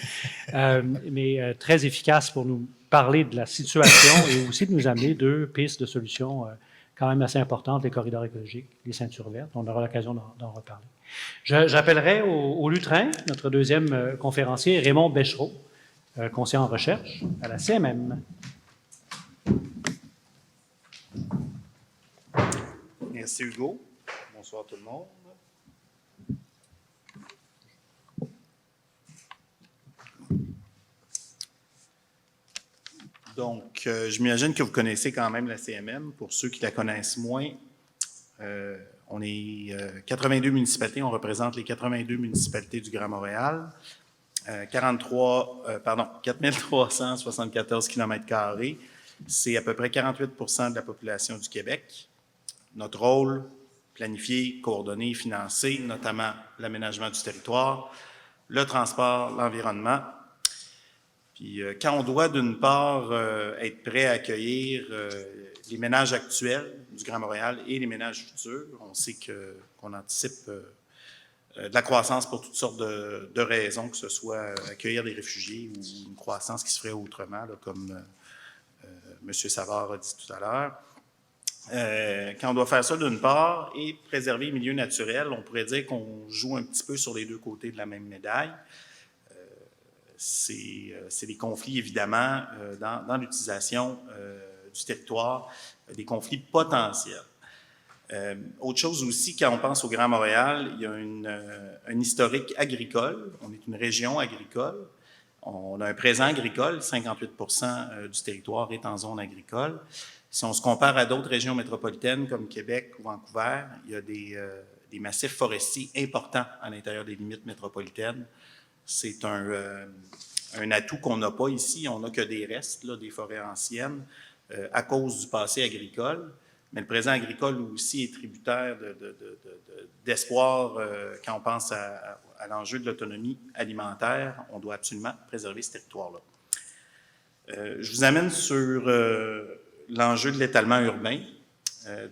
mais très efficace pour nous parler de la situation et aussi de nous amener deux pistes de solutions quand même assez importantes, les corridors écologiques, les ceintures vertes. On aura l'occasion d'en reparler. J'appellerai au lutrin notre deuxième conférencier, Raymond Bechereau, conseiller en recherche à la CMM. Merci Hugo. Bonsoir tout le monde. Donc, j'imagine que vous connaissez quand même la CMM. Pour ceux qui la connaissent moins, on est 82 municipalités, on représente les 82 municipalités du Grand Montréal. 4374 km², c'est à peu près 48 % de la population du Québec. Notre rôle, planifier, coordonner, financer, notamment l'aménagement du territoire, le transport, l'environnement. Puis quand on doit, d'une part, être prêt à accueillir les ménages actuels du Grand Montréal et les ménages futurs, on sait qu'on anticipe de la croissance pour toutes sortes de raisons, que ce soit accueillir des réfugiés ou une croissance qui se ferait autrement, là, comme M. Savard a dit tout à l'heure. Quand on doit faire ça d'une part et préserver les milieux naturels, on pourrait dire qu'on joue un petit peu sur les deux côtés de la même médaille. C'est des conflits, évidemment, dans l'utilisation du territoire, des conflits potentiels. Autre chose aussi, quand on pense au Grand Montréal, il y a un historique agricole. On est une région agricole. On a un présent agricole, 58 % du territoire est en zone agricole. Si on se compare à d'autres régions métropolitaines comme Québec ou Vancouver, il y a des massifs forestiers importants à l'intérieur des limites métropolitaines. C'est un atout qu'on n'a pas ici. On n'a que des restes, là, des forêts anciennes, à cause du passé agricole. Mais le présent agricole aussi est tributaire d'espoir quand on pense à l'enjeu de l'autonomie alimentaire. On doit absolument préserver ce territoire-là. Je vous amène sur l'enjeu de l'étalement urbain.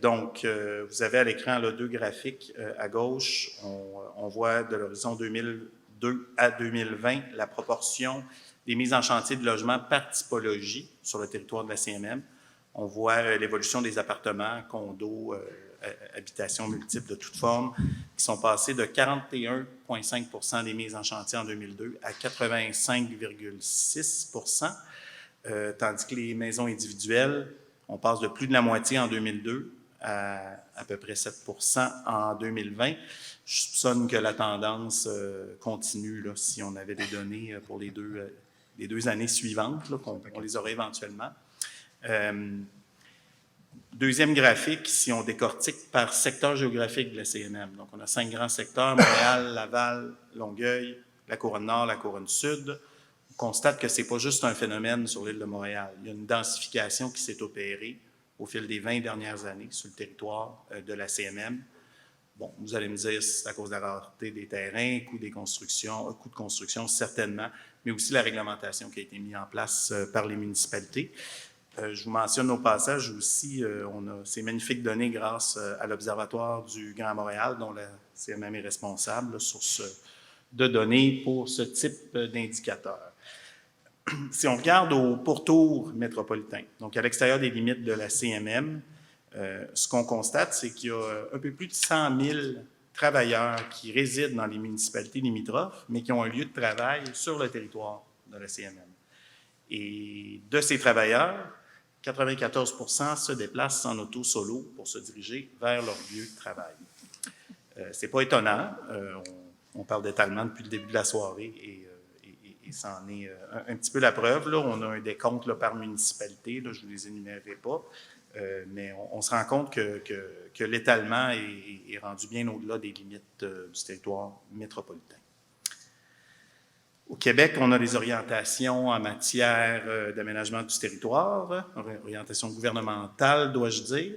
Donc, vous avez à l'écran là, deux graphiques. À gauche, on voit de l'horizon 2002 à 2020 la proportion des mises en chantier de logements par typologie sur le territoire de la CMM. On voit l'évolution des appartements, condos, habitations multiples de toutes formes, qui sont passés de 41,5 % des mises en chantier en 2002 à 85,6 %, tandis que les maisons individuelles, on passe de plus de la moitié en 2002 à peu près 7 % en 2020. Je soupçonne que la tendance continue là, si on avait des données pour les deux années suivantes, là, qu'on les aurait éventuellement. Deuxième graphique, si on décortique par secteur géographique de la CMM. Donc, on a 5 grands secteurs, Montréal, Laval, Longueuil, la Couronne-Nord, la Couronne-Sud. On constate que ce n'est pas juste un phénomène sur l'île de Montréal. Il y a une densification qui s'est opérée au fil des 20 dernières années sur le territoire de la CMM. Bon, vous allez me dire, c'est à cause de la rareté des terrains, coût de construction, certainement, mais aussi la réglementation qui a été mise en place par les municipalités. Je vous mentionne au passage aussi, on a ces magnifiques données grâce à l'Observatoire du Grand Montréal, dont la CMM est responsable, source de données pour ce type d'indicateur. Si on regarde au pourtour métropolitain, donc à l'extérieur des limites de la CMM, ce qu'on constate, c'est qu'il y a un peu plus de 100 000 travailleurs qui résident dans les municipalités limitrophes, mais qui ont un lieu de travail sur le territoire de la CMM. Et de ces travailleurs, 94% se déplacent en auto solo pour se diriger vers leur lieu de travail. C'est pas étonnant. On parle d'étalement depuis le début de la soirée et ça en est un petit peu la preuve. Là. On a un décompte là, par municipalité. Là, je ne vous les énumérerai pas. Mais on se rend compte que l'étalement est rendu bien au-delà des limites du territoire métropolitain. Au Québec, on a des orientations en matière d'aménagement du territoire, orientations gouvernementales, dois-je dire.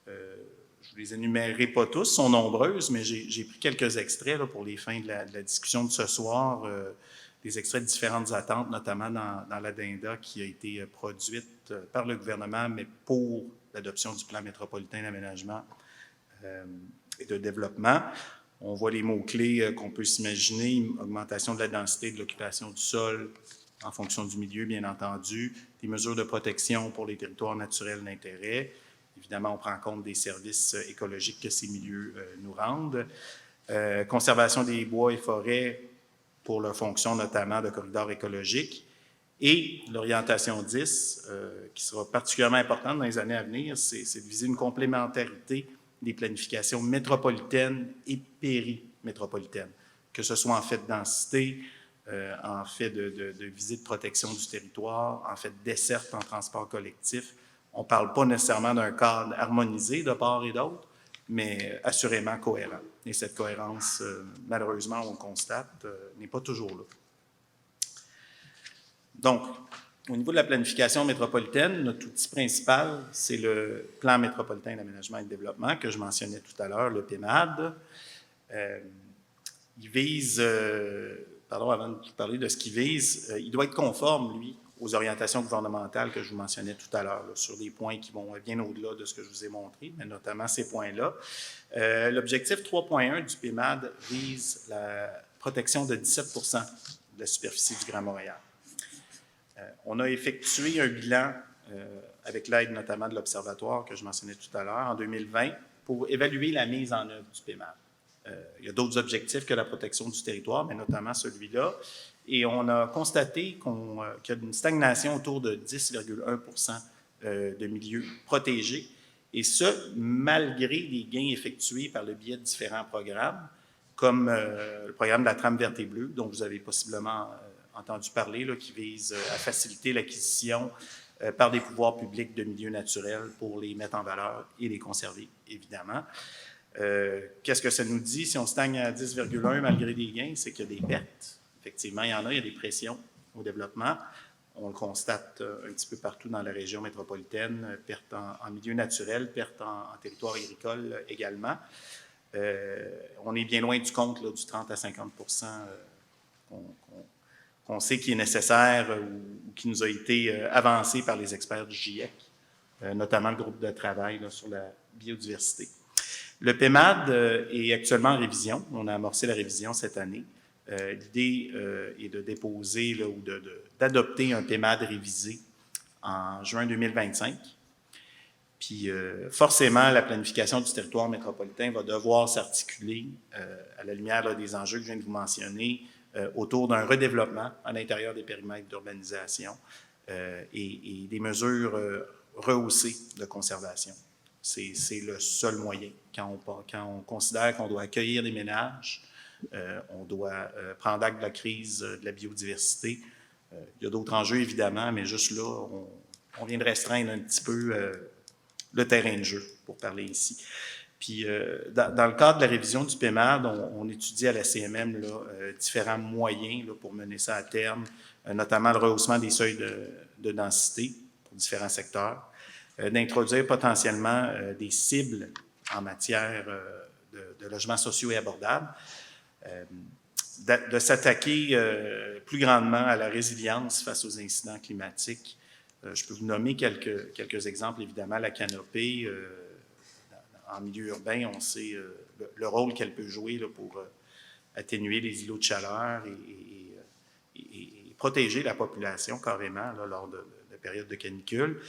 Je ne vous les énumérerai pas tous, sont nombreuses, mais j'ai pris quelques extraits là, pour les fins de la discussion de ce soir, des extraits de différentes attentes, notamment dans l'addenda qui a été produite par le gouvernement, mais pour l'adoption du plan métropolitain d'aménagement et de développement. On voit les mots-clés qu'on peut s'imaginer, augmentation de la densité de l'occupation du sol en fonction du milieu, bien entendu, des mesures de protection pour les territoires naturels d'intérêt. Évidemment, on prend compte des services écologiques que ces milieux nous rendent. Conservation des bois et forêts pour leur fonction notamment de corridors écologiques. Et l'orientation 10, qui sera particulièrement importante dans les années à venir, c'est de viser une complémentarité des planifications métropolitaines et périmétropolitaines, que ce soit en fait de densité, en fait de visée de protection du territoire, en fait de desserte en transport collectif. On ne parle pas nécessairement d'un cadre harmonisé de part et d'autre, mais assurément cohérent. Et cette cohérence, malheureusement, on constate, n'est pas toujours là. Donc, au niveau de la planification métropolitaine, notre outil principal, c'est le plan métropolitain d'aménagement et de développement que je mentionnais tout à l'heure, le PMAD. Il vise, avant de vous parler de ce qu'il vise, il doit être conforme, lui, aux orientations gouvernementales que je vous mentionnais tout à l'heure, sur des points qui vont bien au-delà de ce que je vous ai montré, mais notamment ces points-là. L'objectif 3.1 du PMAD vise la protection de 17% de la superficie du Grand Montréal. On a effectué un bilan avec l'aide notamment de l'Observatoire que je mentionnais tout à l'heure en 2020 pour évaluer la mise en œuvre du PMAD. Il y a d'autres objectifs que la protection du territoire, mais notamment celui-là. Et on a constaté qu'il y a une stagnation autour de 10,1% de milieux protégés, et ce, malgré les gains effectués par le biais de différents programmes, comme le programme de la trame verte et bleue, dont vous avez possiblement entendu parler, là, qui vise à faciliter l'acquisition par des pouvoirs publics de milieux naturels pour les mettre en valeur et les conserver, évidemment. Qu'est-ce que ça nous dit? Si on stagne à 10,1 malgré des gains, c'est qu'il y a des pertes. Effectivement, il y a des pressions au développement. On le constate un petit peu partout dans la région métropolitaine, pertes en milieu naturel, pertes en territoire agricole également. On est bien loin du compte là, du 30 à 50% qu'on sait qui est nécessaire ou qui nous a été avancé par les experts du GIEC, notamment le groupe de travail là, sur la biodiversité. Le PMAD est actuellement en révision. On a amorcé la révision cette année. L'idée est de déposer là, ou d'adopter un PMAD révisé en juin 2025. Puis, forcément, la planification du territoire métropolitain va devoir s'articuler à la lumière là, des enjeux que je viens de vous mentionner autour d'un redéveloppement à l'intérieur des périmètres d'urbanisation et des mesures rehaussées de conservation. C'est le seul moyen. Quand on considère qu'on doit accueillir des ménages, on doit prendre acte de la crise de la biodiversité. Il y a d'autres enjeux, évidemment, mais juste là, on vient de restreindre un petit peu le terrain de jeu, pour parler ici. Puis, dans le cadre de la révision du PMAD, on étudie à la CMM là, différents moyens là, pour mener ça à terme, notamment le rehaussement des seuils de densité pour différents secteurs, d'introduire potentiellement des cibles en matière de logements sociaux et abordables, de s'attaquer plus grandement à la résilience face aux incidents climatiques. Je peux vous nommer quelques exemples, évidemment, la canopée. En milieu urbain, on sait le rôle qu'elle peut jouer là, pour atténuer les îlots de chaleur et protéger la population carrément là, lors de périodes de canicule.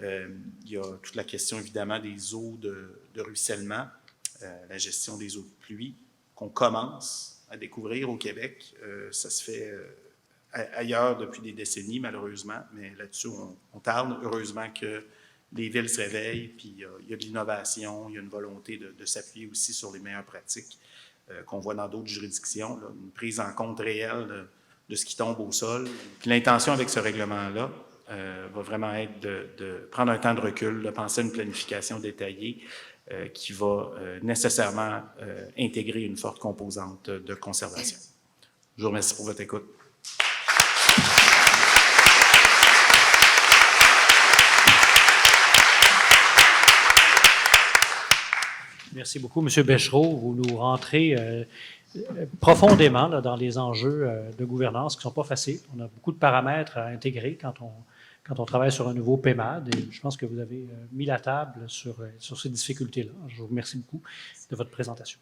Il y a toute la question, évidemment, des eaux de ruissellement, la gestion des eaux de pluie, qu'on commence à découvrir au Québec. Ça se fait ailleurs depuis des décennies, malheureusement, mais là-dessus, on tarde. Heureusement que les villes se réveillent, puis il y a de l'innovation, il y a une volonté de s'appuyer aussi sur les meilleures pratiques qu'on voit dans d'autres juridictions, là, une prise en compte réelle de ce qui tombe au sol. Puis l'intention avec ce règlement-là va vraiment être de prendre un temps de recul, de penser à une planification détaillée qui va nécessairement intégrer une forte composante de conservation. Je vous remercie pour votre écoute. Merci beaucoup, M. Bechereau. Vous nous rentrez profondément là, dans les enjeux de gouvernance qui ne sont pas faciles. On a beaucoup de paramètres à intégrer quand on travaille sur un nouveau PEMAD. Et je pense que vous avez mis la table sur ces difficultés-là. Je vous remercie beaucoup de votre présentation.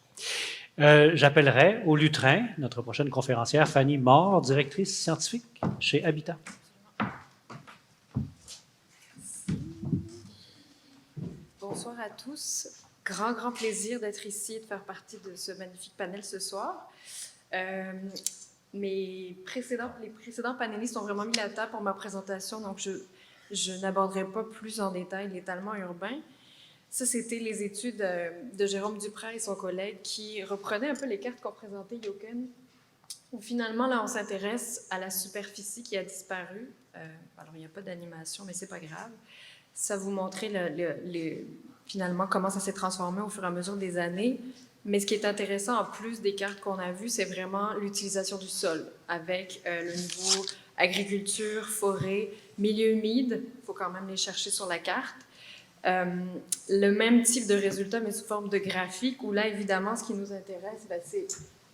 J'appellerai au lutrin notre prochaine conférencière, Fanny Mort, directrice scientifique chez Habitat. Bonsoir à tous. Grand plaisir d'être ici et de faire partie de ce magnifique panel ce soir. Les précédents panélistes ont vraiment mis la table pour ma présentation, donc je n'aborderai pas plus en détail l'étalement urbain. Ça, c'était les études de Jérôme Duprat et son collègue qui reprenaient un peu les cartes qu'ont présentées Jochen, où finalement, là, on s'intéresse à la superficie qui a disparu. Alors, il n'y a pas d'animation, mais c'est pas grave. Ça vous montrait finalement comment ça s'est transformé au fur et à mesure des années. Mais ce qui est intéressant, en plus des cartes qu'on a vues, c'est vraiment l'utilisation du sol, avec le niveau agriculture, forêt, milieu humide. Il faut quand même les chercher sur la carte. Le même type de résultat, mais sous forme de graphique, où là, évidemment, ce qui nous intéresse, c'est...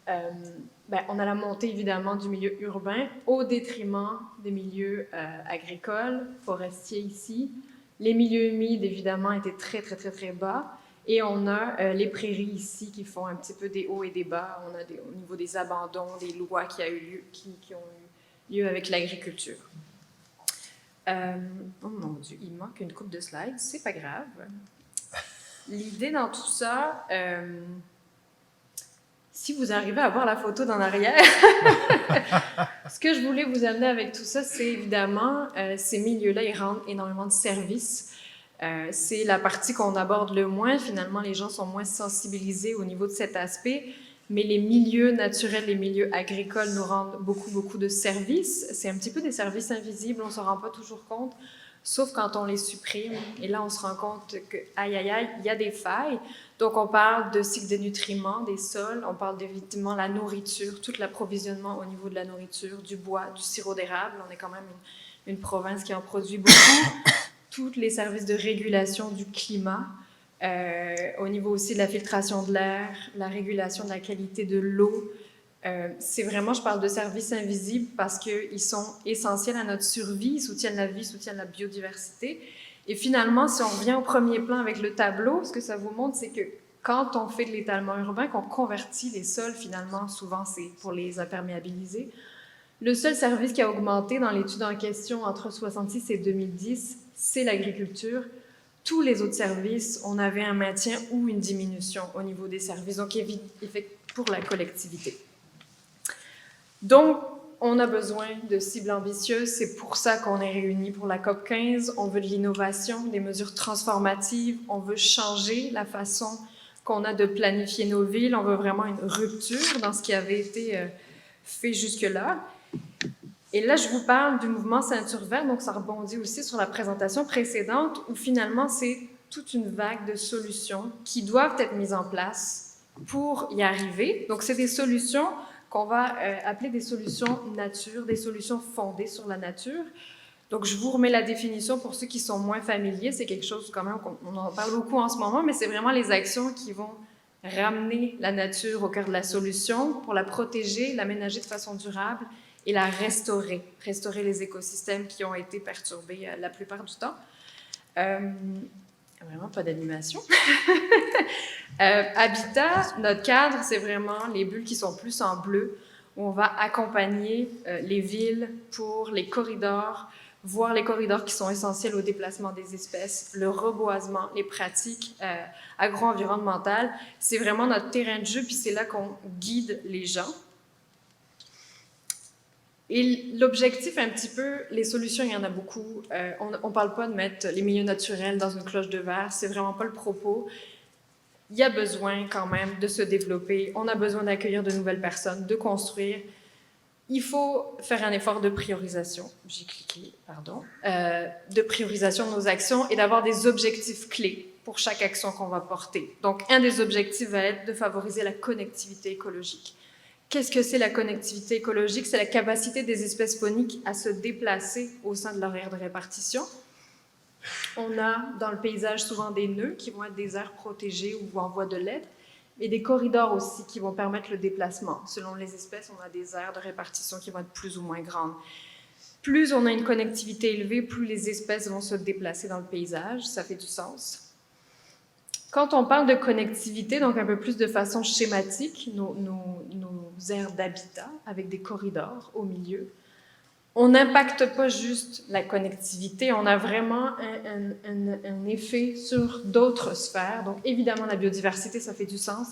on a la montée, évidemment, du milieu urbain au détriment des milieux agricoles, forestiers ici. Les milieux humides, évidemment, étaient très bas. Et on a les prairies ici qui font un petit peu des hauts et des bas. On a au niveau des abandons, des lois qui ont eu lieu avec l'agriculture. Oh mon Dieu, il manque une couple de slides, c'est pas grave. L'idée dans tout ça, si vous arrivez à voir la photo d'en arrière, ce que je voulais vous amener avec tout ça, c'est évidemment, ces milieux-là, ils rendent énormément de services. C'est la partie qu'on aborde le moins. Finalement, les gens sont moins sensibilisés au niveau de cet aspect. Mais les milieux naturels, les milieux agricoles nous rendent beaucoup de services. C'est un petit peu des services invisibles, on ne s'en rend pas toujours compte, sauf quand on les supprime. Et là, on se rend compte que, aïe, il y a des failles. Donc, on parle de cycle des nutriments, des sols, on parle d'évidemment la nourriture, tout l'approvisionnement au niveau de la nourriture, du bois, du sirop d'érable. On est quand même une province qui en produit beaucoup. Tous les services de régulation du climat, au niveau aussi de la filtration de l'air, la régulation de la qualité de l'eau. C'est vraiment, je parle de services invisibles parce qu'ils sont essentiels à notre survie, ils soutiennent la vie, ils soutiennent la biodiversité. Et finalement, si on revient au premier plan avec le tableau, ce que ça vous montre, c'est que quand on fait de l'étalement urbain, qu'on convertit les sols, finalement, souvent c'est pour les imperméabiliser, le seul service qui a augmenté dans l'étude en question entre 1966 et 2010, c'est l'agriculture. Tous les autres services, on avait un maintien ou une diminution au niveau des services, donc pour la collectivité. Donc, on a besoin de cibles ambitieuses, c'est pour ça qu'on est réunis pour la COP 15. On veut de l'innovation, des mesures transformatives, on veut changer la façon qu'on a de planifier nos villes, on veut vraiment une rupture dans ce qui avait été fait jusque-là. Et là, je vous parle du mouvement Ceinture Verte, donc ça rebondit aussi sur la présentation précédente, où finalement, c'est toute une vague de solutions qui doivent être mises en place pour y arriver. Donc, c'est des solutions qu'on va appeler des solutions nature, des solutions fondées sur la nature. Donc, je vous remets la définition pour ceux qui sont moins familiers. C'est quelque chose quand même qu'on en parle beaucoup en ce moment, mais c'est vraiment les actions qui vont ramener la nature au cœur de la solution pour la protéger, l'aménager de façon durable et la restaurer les écosystèmes qui ont été perturbés la plupart du temps. Vraiment pas d'animation. Habitat, notre cadre, c'est vraiment les bulles qui sont plus en bleu, où on va accompagner les villes pour les corridors, voir les corridors qui sont essentiels au déplacement des espèces, le reboisement, les pratiques agro-environnementales. C'est vraiment notre terrain de jeu, puis c'est là qu'on guide les gens. Et l'objectif, un petit peu, les solutions, il y en a beaucoup. On ne parle pas de mettre les milieux naturels dans une cloche de verre, c'est vraiment pas le propos. Il y a besoin quand même de se développer, on a besoin d'accueillir de nouvelles personnes, de construire. Il faut faire un effort de priorisation, de priorisation de nos actions et d'avoir des objectifs clés pour chaque action qu'on va porter. Donc, un des objectifs va être de favoriser la connectivité écologique. Qu'est-ce que c'est la connectivité écologique? C'est la capacité des espèces fauniques à se déplacer au sein de leur aire de répartition. On a dans le paysage souvent des nœuds qui vont être des aires protégées ou en voie de l'aide, et des corridors aussi qui vont permettre le déplacement. Selon les espèces, on a des aires de répartition qui vont être plus ou moins grandes. Plus on a une connectivité élevée, plus les espèces vont se déplacer dans le paysage, ça fait du sens. Quand on parle de connectivité, donc un peu plus de façon schématique, nos aires d'habitat avec des corridors au milieu, on n'impacte pas juste la connectivité, on a vraiment un effet sur d'autres sphères. Donc évidemment, la biodiversité, ça fait du sens,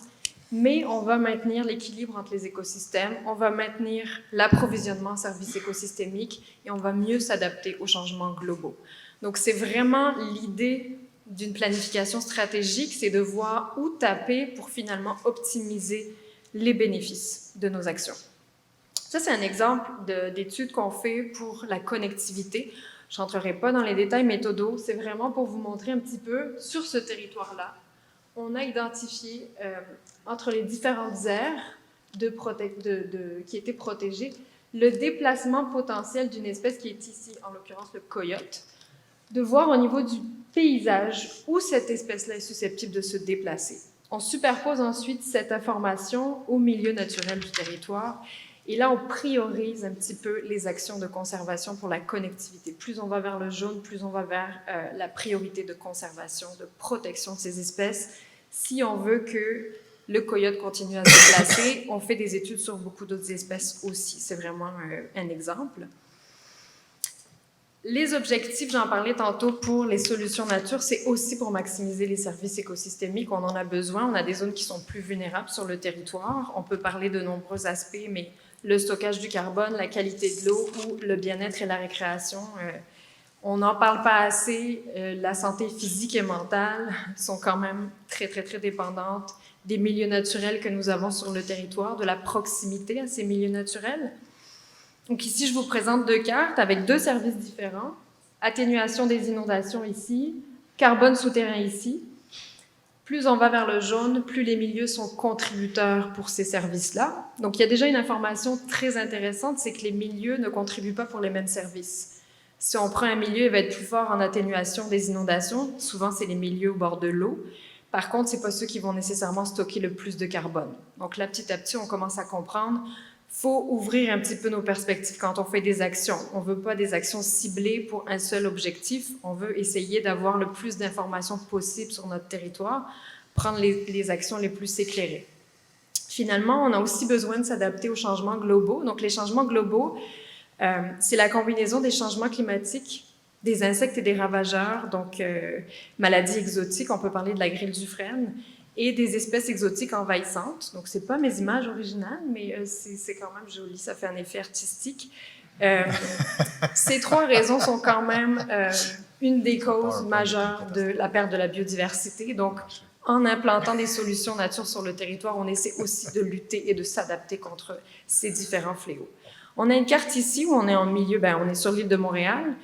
mais on va maintenir l'équilibre entre les écosystèmes, on va maintenir l'approvisionnement en services écosystémiques et on va mieux s'adapter aux changements globaux. Donc c'est vraiment l'idée d'une planification stratégique, c'est de voir où taper pour finalement optimiser les bénéfices de nos actions. Ça, c'est un exemple d'étude qu'on fait pour la connectivité. Je ne rentrerai pas dans les détails méthodaux, c'est vraiment pour vous montrer un petit peu, sur ce territoire-là, on a identifié entre les différentes aires qui étaient protégées, le déplacement potentiel d'une espèce qui est ici, en l'occurrence le coyote, de voir au niveau du paysage où cette espèce-là est susceptible de se déplacer. On superpose ensuite cette information au milieu naturel du territoire et là, on priorise un petit peu les actions de conservation pour la connectivité. Plus on va vers le jaune, plus on va vers la priorité de conservation, de protection de ces espèces. Si on veut que le coyote continue à se déplacer, on fait des études sur beaucoup d'autres espèces aussi. C'est vraiment un exemple. Les objectifs, j'en parlais tantôt pour les solutions nature, c'est aussi pour maximiser les services écosystémiques. On en a besoin. On a des zones qui sont plus vulnérables sur le territoire. On peut parler de nombreux aspects, mais le stockage du carbone, la qualité de l'eau ou le bien-être et la récréation, on n'en parle pas assez. La santé physique et mentale sont quand même très, très, très dépendantes des milieux naturels que nous avons sur le territoire, de la proximité à ces milieux naturels. Donc ici, je vous présente deux cartes avec deux services différents. Atténuation des inondations ici, carbone souterrain ici. Plus on va vers le jaune, plus les milieux sont contributeurs pour ces services-là. Donc il y a déjà une information très intéressante, c'est que les milieux ne contribuent pas pour les mêmes services. Si on prend un milieu, il va être plus fort en atténuation des inondations. Souvent, c'est les milieux au bord de l'eau. Par contre, ce n'est pas ceux qui vont nécessairement stocker le plus de carbone. Donc là, petit à petit, on commence à comprendre. Il faut ouvrir un petit peu nos perspectives quand on fait des actions. On ne veut pas des actions ciblées pour un seul objectif. On veut essayer d'avoir le plus d'informations possible sur notre territoire, prendre les actions les plus éclairées. Finalement, on a aussi besoin de s'adapter aux changements globaux. Donc, les changements globaux, c'est la combinaison des changements climatiques, des insectes et des ravageurs, donc maladies exotiques, on peut parler de la grêle du frêne, et des espèces exotiques envahissantes. Donc, ce n'est pas mes images originales, mais c'est quand même joli, ça fait un effet artistique. Ces trois raisons sont quand même une des causes majeures de la perte de la biodiversité. Donc, en implantant des solutions nature sur le territoire, on essaie aussi de lutter et de s'adapter contre ces différents fléaux. On a une carte ici où on est en milieu, on est sur l'île de Montréal.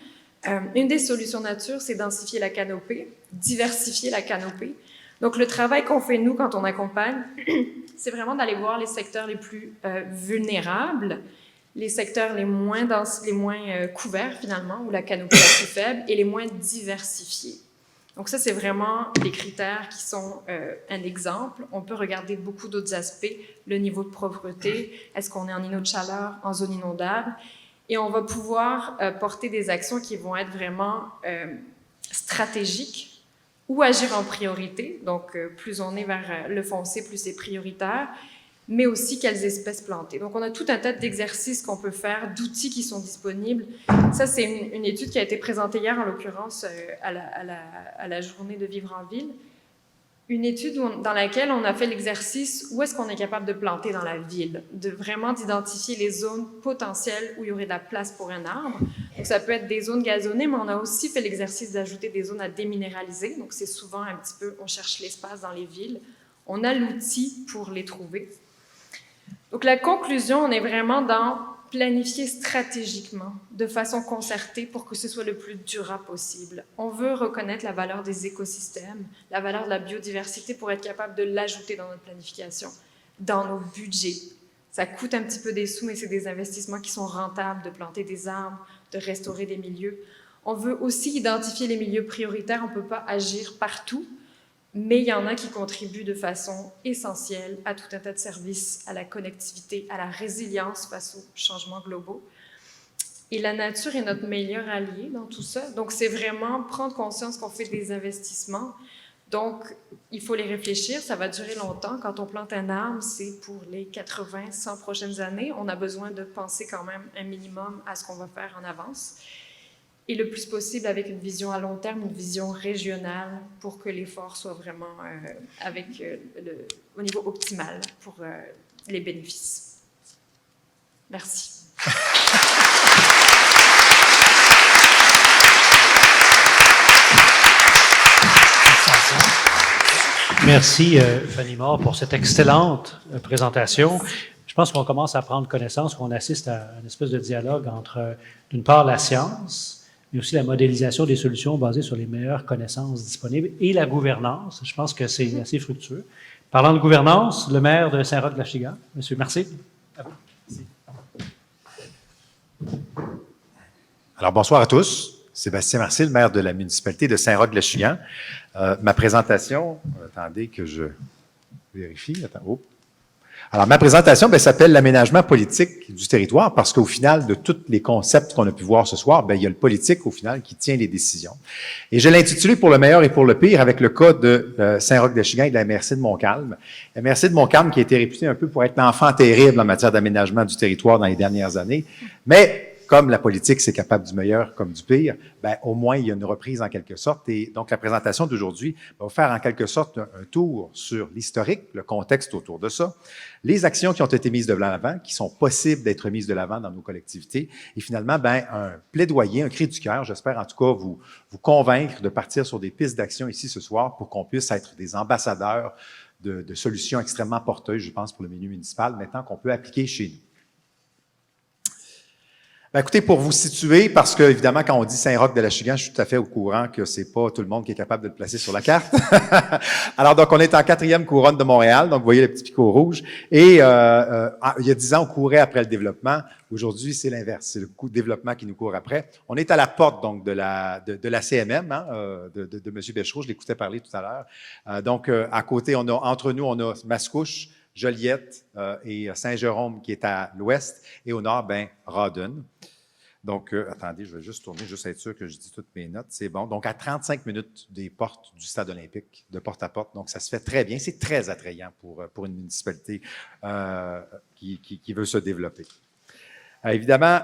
Une des solutions nature, c'est densifier la canopée, diversifier la canopée. Donc, le travail qu'on fait, nous, quand on accompagne, c'est vraiment d'aller voir les secteurs les plus vulnérables, les secteurs les moins denses, les moins couverts, finalement, où la canopée est la plus faible, et les moins diversifiés. Donc, ça, c'est vraiment des critères qui sont un exemple. On peut regarder beaucoup d'autres aspects, le niveau de pauvreté, est-ce qu'on est en îlot de chaleur, en zone inondable, et on va pouvoir porter des actions qui vont être vraiment stratégiques, ou agir en priorité, donc plus on est vers le foncé, plus c'est prioritaire, mais aussi quelles espèces planter. Donc on a tout un tas d'exercices qu'on peut faire, d'outils qui sont disponibles. Ça, c'est une étude qui a été présentée hier, en l'occurrence, à la journée de Vivre en ville. une étude dans laquelle on a fait l'exercice où est-ce qu'on est capable de planter dans la ville, de vraiment d'identifier les zones potentielles où il y aurait de la place pour un arbre. Donc, ça peut être des zones gazonnées, mais on a aussi fait l'exercice d'ajouter des zones à déminéraliser. Donc, c'est souvent un petit peu, on cherche l'espace dans les villes. On a l'outil pour les trouver. Donc, la conclusion, on est vraiment dans planifier stratégiquement, de façon concertée pour que ce soit le plus durable possible. On veut reconnaître la valeur des écosystèmes, la valeur de la biodiversité pour être capable de l'ajouter dans notre planification, dans nos budgets. Ça coûte un petit peu des sous, mais c'est des investissements qui sont rentables, de planter des arbres, de restaurer des milieux. On veut aussi identifier les milieux prioritaires. On ne peut pas agir partout, mais il y en a qui contribuent de façon essentielle à tout un tas de services, à la connectivité, à la résilience face aux changements globaux. Et la nature est notre meilleur allié dans tout ça. Donc, c'est vraiment prendre conscience qu'on fait des investissements. Donc, il faut les réfléchir. Ça va durer longtemps. Quand on plante un arbre, c'est pour les 80, 100 prochaines années. On a besoin de penser quand même un minimum à ce qu'on va faire en avance. Et le plus possible avec une vision à long terme, une vision régionale pour que l'effort soit vraiment au niveau optimal pour les bénéfices. Merci. Merci, Fanny Moore, pour cette excellente présentation. Je pense qu'on commence à prendre connaissance, qu'on assiste à une espèce de dialogue entre, d'une part, la science, mais aussi la modélisation des solutions basées sur les meilleures connaissances disponibles et la gouvernance. Je pense que c'est assez fructueux. Parlant de gouvernance, le maire de Saint-Roch-de-l'Achigan, Monsieur Mercier. À vous. Merci. Alors, bonsoir à tous. Sébastien Mercier, le maire de la municipalité de Saint-Roch-de-l'Achigan. Ma présentation, attendez que je vérifie. Alors, ma présentation s'appelle l'aménagement politique du territoire parce qu'au final, de tous les concepts qu'on a pu voir ce soir, il y a le politique, au final, qui tient les décisions. Et je l'ai intitulé pour le meilleur et pour le pire avec le cas de Saint-Roch-de-l'Achigan et de la MRC de Montcalm. La MRC de Montcalm qui a été réputée un peu pour être l'enfant terrible en matière d'aménagement du territoire dans les dernières années. Mais comme la politique, c'est capable du meilleur comme du pire, au moins, il y a une reprise en quelque sorte. Et donc, la présentation d'aujourd'hui va faire en quelque sorte un tour sur l'historique, le contexte autour de ça, les actions qui ont été mises de l'avant, qui sont possibles d'être mises de l'avant dans nos collectivités, et finalement, un plaidoyer, un cri du cœur, j'espère en tout cas vous convaincre de partir sur des pistes d'action ici ce soir pour qu'on puisse être des ambassadeurs de solutions extrêmement porteuses, je pense, pour le milieu municipal, maintenant qu'on peut appliquer chez nous. Écoutez, pour vous situer, parce que évidemment, quand on dit Saint-Roch-de-l'Achigan, je suis tout à fait au courant que c'est pas tout le monde qui est capable de le placer sur la carte. Alors, donc, on est en 4e couronne de Montréal, donc vous voyez le petit picot rouge. Et il y a 10 ans, on courait après le développement. Aujourd'hui, c'est l'inverse, c'est le développement qui nous court après. On est à la porte donc de la CMM, de M. Béchereau, je l'écoutais parler tout à l'heure. Donc, à côté, entre nous, on a Mascouche, Joliette et Saint-Jérôme qui est à l'ouest, et au nord, Rawdon. Donc, attendez, je vais juste tourner, juste être sûr que je dis toutes mes notes. C'est bon. Donc, à 35 minutes des portes du stade olympique, de porte à porte. Donc, ça se fait très bien. C'est très attrayant pour une municipalité qui veut se développer. Évidemment,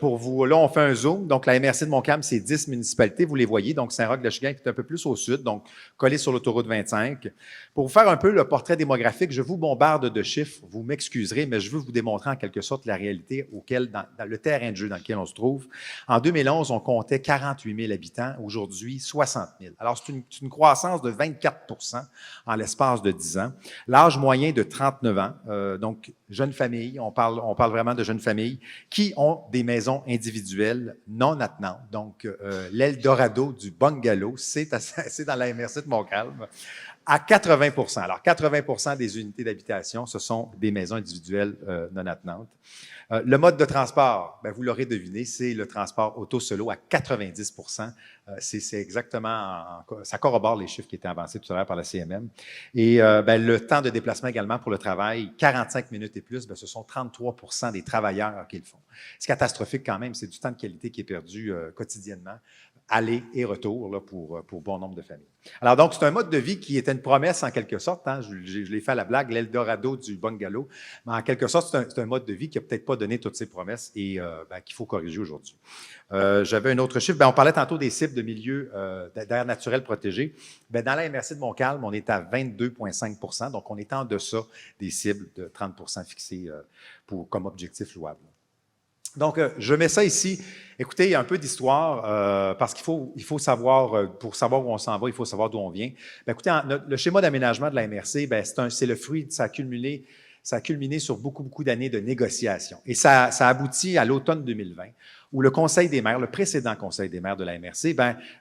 pour vous, là, on fait un zoom. Donc, la MRC de Montcalm, c'est 10 municipalités, vous les voyez. Donc, Saint-Roch-de-l'Achigan est un peu plus au sud, donc collé sur l'autoroute 25. Pour vous faire un peu le portrait démographique, je vous bombarde de chiffres, vous m'excuserez, mais je veux vous démontrer en quelque sorte la réalité dans le terrain de jeu dans lequel on se trouve. En 2011, on comptait 48 000 habitants, aujourd'hui 60 000. Alors, c'est une croissance de 24 % en l'espace de 10 ans. L'âge moyen de 39 ans, donc jeunes familles, on parle vraiment de jeunes familles qui ont des maisons individuelles non attenantes. Donc, l'Eldorado du bungalow, c'est dans la MRC de Montcalm, à 80 %. Alors, 80 % des unités d'habitation, ce sont des maisons individuelles non attenantes. Le mode de transport, vous l'aurez deviné, c'est le transport auto-solo à 90 %. C'est exactement, ça corrobore les chiffres qui étaient avancés tout à l'heure par la CMM. Et le temps de déplacement également pour le travail, 45 minutes et plus, ce sont 33 % des travailleurs qui le font. C'est catastrophique quand même, c'est du temps de qualité qui est perdu quotidiennement aller et retour là, pour bon nombre de familles. Alors donc, c'est un mode de vie qui était une promesse en quelque sorte. Hein, je l'ai fait à la blague, l'Eldorado du bungalow. Mais en quelque sorte, c'est un mode de vie qui n'a peut-être pas donné toutes ses promesses et qu'il faut corriger aujourd'hui. J'avais un autre chiffre. On parlait tantôt des cibles de milieux d'air naturel protégés. Dans la MRC de Montcalm, on est à 22,5 %. Donc, on est en deçà des cibles de 30 % fixées comme objectif louable. Donc, je mets ça ici. Écoutez, il y a un peu d'histoire parce qu'il faut savoir, pour savoir où on s'en va, il faut savoir d'où on vient. Écoutez, le schéma d'aménagement de la MRC, c'est le fruit, ça a culminé sur beaucoup d'années de négociations. Et ça aboutit à l'automne 2020, où le Conseil des maires, le précédent Conseil des maires de la MRC,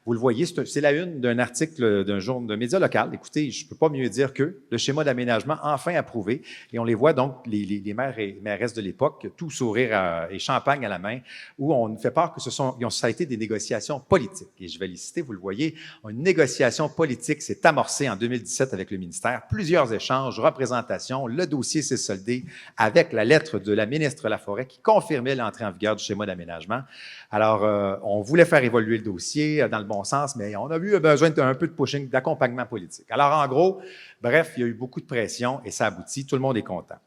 vous le voyez, c'est la une d'un article d'un média local. Écoutez, je ne peux pas mieux dire que le schéma d'aménagement enfin approuvé. Et on les voit donc, les maires et mairesses de l'époque, tout sourire et champagne à la main, où on fait part que ça a été des négociations politiques. Et je vais les citer, vous le voyez, une négociation politique s'est amorcée en 2017 avec le ministère. Plusieurs échanges, représentations, le dossier s'est soldé avec la lettre de la ministre Laforêt qui confirmait l'entrée en vigueur du schéma d'aménagement. Alors, on voulait faire évoluer le dossier dans le bon sens, mais on a eu besoin d'un peu de pushing, d'accompagnement politique. Alors, en gros, bref, il y a eu beaucoup de pression et ça aboutit. Tout le monde est content.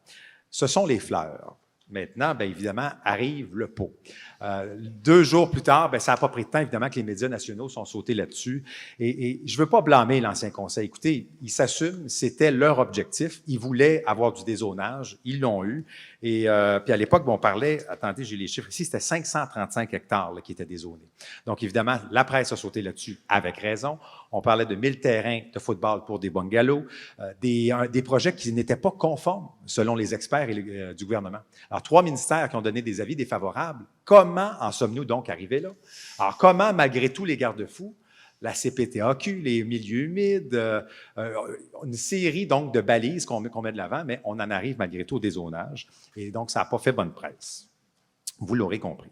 Ce sont les fleurs. Maintenant, bien évidemment, arrive le pot. 2 jours plus tard, ça n'a pas pris de temps, évidemment, que les médias nationaux sont sautés là-dessus. Et je ne veux pas blâmer l'ancien conseil. Écoutez, ils s'assument, c'était leur objectif. Ils voulaient avoir du dézonage, ils l'ont eu. Et puis à l'époque, on parlait, attendez, j'ai les chiffres ici, c'était 535 hectares là, qui étaient dézonés. Donc évidemment, la presse a sauté là-dessus avec raison. On parlait de 1000 terrains de football pour des bungalows, des projets qui n'étaient pas conformes, selon les experts du gouvernement. Alors, 3 ministères qui ont donné des avis défavorables. Comment en sommes-nous donc arrivés là? Alors, comment, malgré tous les garde-fous, la CPTAQ, les milieux humides, une série donc de balises qu'on met de l'avant, mais on en arrive malgré tout au dézonage. Et donc, ça n'a pas fait bonne presse. Vous l'aurez compris.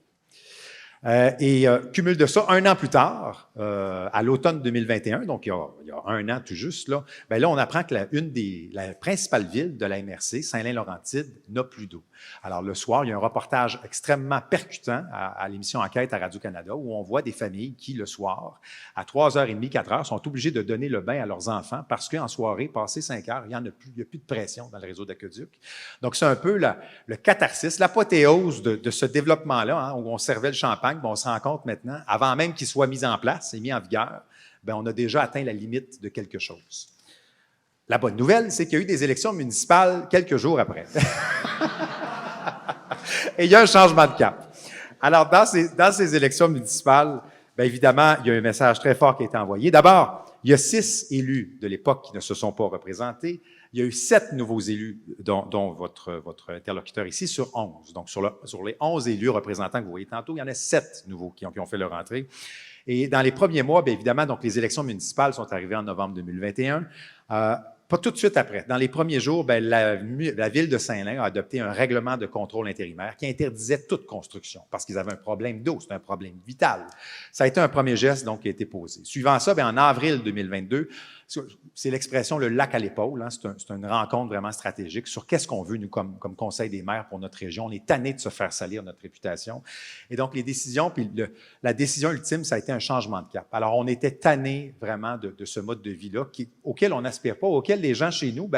Cumul de ça, 1 an plus tard, à l'automne 2021, donc il y a 1 an tout juste, là on apprend que la principale ville de la MRC, Saint-Lin-Laurentide, n'a plus d'eau. Alors le soir, il y a un reportage extrêmement percutant à l'émission Enquête à Radio-Canada où on voit des familles qui, le soir, à 3h30, 4h, sont obligées de donner le bain à leurs enfants parce qu'en soirée, passé 5h, il n'y a plus de pression dans le réseau d'aqueduc. Donc c'est un peu le catharsis, l'apothéose de ce développement-là, hein, où on servait le champagne. On se rend compte maintenant, avant même qu'il soit mis en place et mis en vigueur, on a déjà atteint la limite de quelque chose. La bonne nouvelle, c'est qu'il y a eu des élections municipales quelques jours après. Et il y a un changement de cap. Alors, dans ces élections municipales, évidemment, il y a un message très fort qui a été envoyé. D'abord, il y a 6 élus de l'époque qui ne se sont pas représentés. Il y a eu 7 nouveaux élus, dont votre interlocuteur ici, sur 11. Donc, sur les 11 élus représentants que vous voyez tantôt, il y en a 7 nouveaux qui ont fait leur entrée. Et dans les premiers mois, évidemment, donc les élections municipales sont arrivées en novembre 2021. Pas tout de suite après. Dans les premiers jours, la ville de Saint-Lin a adopté un règlement de contrôle intérimaire qui interdisait toute construction parce qu'ils avaient un problème d'eau. C'est un problème vital. Ça a été un premier geste donc qui a été posé. Suivant ça, en avril 2022, c'est l'expression « le lac à l'épaule ». Hein, c'est une rencontre vraiment stratégique sur qu'est-ce qu'on veut, nous, comme Conseil des maires pour notre région. On est tanné de se faire salir notre réputation. Et donc, les décisions, puis la décision ultime, ça a été un changement de cap. Alors, on était tanné vraiment de ce mode de vie-là auquel on n'aspire pas, auquel les gens chez nous,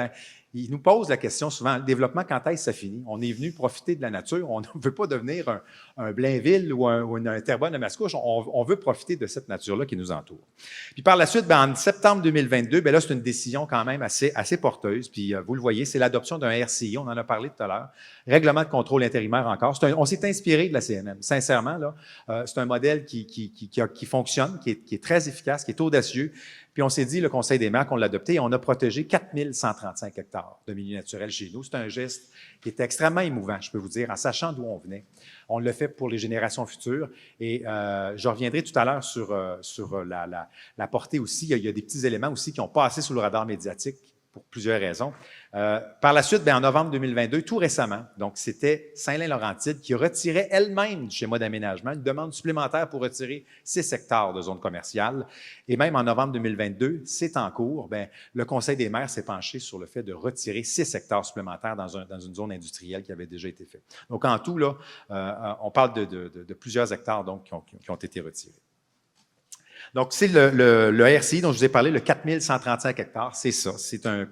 ils nous posent la question souvent, le développement, quand est-ce que ça finit? On est venu profiter de la nature, on ne veut pas devenir un Blainville ou un Terrebonne de Mascouche, on veut profiter de cette nature-là qui nous entoure. Puis par la suite, en septembre 2022, là, c'est une décision quand même assez porteuse, puis vous le voyez, c'est l'adoption d'un RCI, on en a parlé tout à l'heure, règlement de contrôle intérimaire encore. On s'est inspiré de la CNM, sincèrement, là, c'est un modèle qui fonctionne, qui est très efficace, qui est audacieux. Puis on s'est dit, le Conseil des maires, qu'on l'a adopté, et on a protégé 4135 hectares de milieux naturels chez nous. C'est un geste qui était extrêmement émouvant, je peux vous dire, en sachant d'où on venait. On le fait pour les générations futures. Et je reviendrai tout à l'heure sur la portée aussi. Il y a des petits éléments aussi qui ont passé sous le radar médiatique pour plusieurs raisons. Par la suite, en novembre 2022, tout récemment, donc c'était Saint-Lin-Laurentide qui retirait elle-même du schéma d'aménagement une demande supplémentaire pour retirer 6 hectares de zone commerciale. Et même en novembre 2022, c'est en cours, le Conseil des maires s'est penché sur le fait de retirer 6 hectares supplémentaires dans une zone industrielle qui avait déjà été faite. Donc en tout, là, on parle de plusieurs hectares donc, qui ont été retirés. Donc, c'est le RCI dont je vous ai parlé, le 4135 hectares, c'est ça. C'est un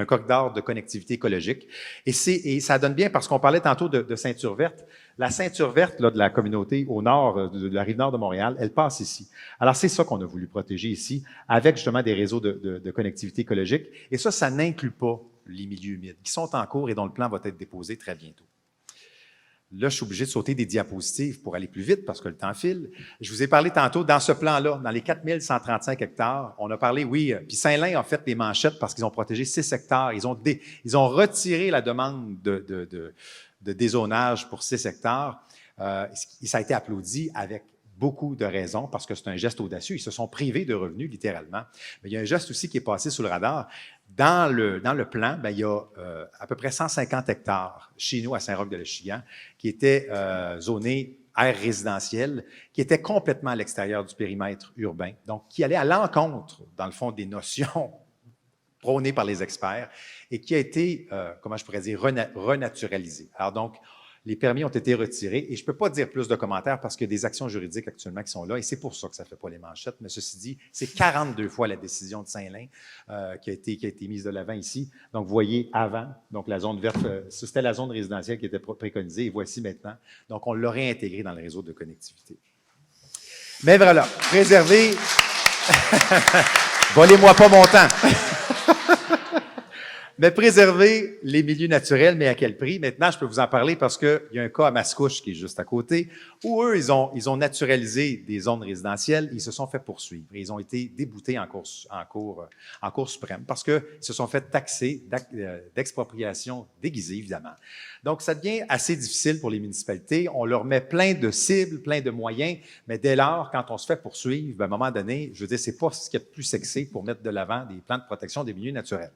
corridor de connectivité écologique. Et ça donne bien, parce qu'on parlait tantôt de ceinture verte. La ceinture verte là, de la communauté au nord, de la rive nord de Montréal, elle passe ici. Alors, c'est ça qu'on a voulu protéger ici, avec justement des réseaux de connectivité écologique. Et ça n'inclut pas les milieux humides, qui sont en cours et dont le plan va être déposé très bientôt. Là, je suis obligé de sauter des diapositives pour aller plus vite parce que le temps file. Je vous ai parlé tantôt, dans ce plan-là, dans les 4135 hectares, on a parlé, oui, puis Saint-Lin a fait des manchettes parce qu'ils ont protégé 6 hectares. Ils ont retiré la demande de dézonage pour 6 hectares. Et ça a été applaudi avec beaucoup de raisons parce que c'est un geste audacieux. Ils se sont privés de revenus, littéralement. Mais il y a un geste aussi qui est passé sous le radar. Dans le plan, il y a à peu près 150 hectares chez nous, à Saint-Roch-de-l'Échigan, qui étaient zonés aires résidentielles, qui étaient complètement à l'extérieur du périmètre urbain, donc qui allaient à l'encontre, dans le fond, des notions prônées par les experts et qui a été, comment je pourrais dire, renaturalisé. Alors donc, les permis ont été retirés et je ne peux pas dire plus de commentaires parce qu'il y a des actions juridiques actuellement qui sont là et c'est pour ça que ça ne fait pas les manchettes. Mais ceci dit, c'est 42 fois la décision de Saint-Lin qui a été mise de l'avant ici. Donc, vous voyez avant, donc la zone verte, c'était la zone résidentielle qui était préconisée et voici maintenant. Donc, on l'a réintégré dans le réseau de connectivité. Mais voilà, préserver... Volez-moi pas mon temps! Mais préserver les milieux naturels, mais à quel prix? Maintenant, je peux vous en parler parce qu'il y a un cas à Mascouche qui est juste à côté, où eux, ils ont naturalisé des zones résidentielles, ils se sont fait poursuivre. Et ils ont été déboutés en cour suprême parce qu'ils se sont fait taxer d'expropriation déguisée, évidemment. Donc, ça devient assez difficile pour les municipalités. On leur met plein de cibles, plein de moyens, mais dès lors, quand on se fait poursuivre, à un moment donné, je veux dire, c'est pas ce qu'il y a de plus sexy pour mettre de l'avant des plans de protection des milieux naturels.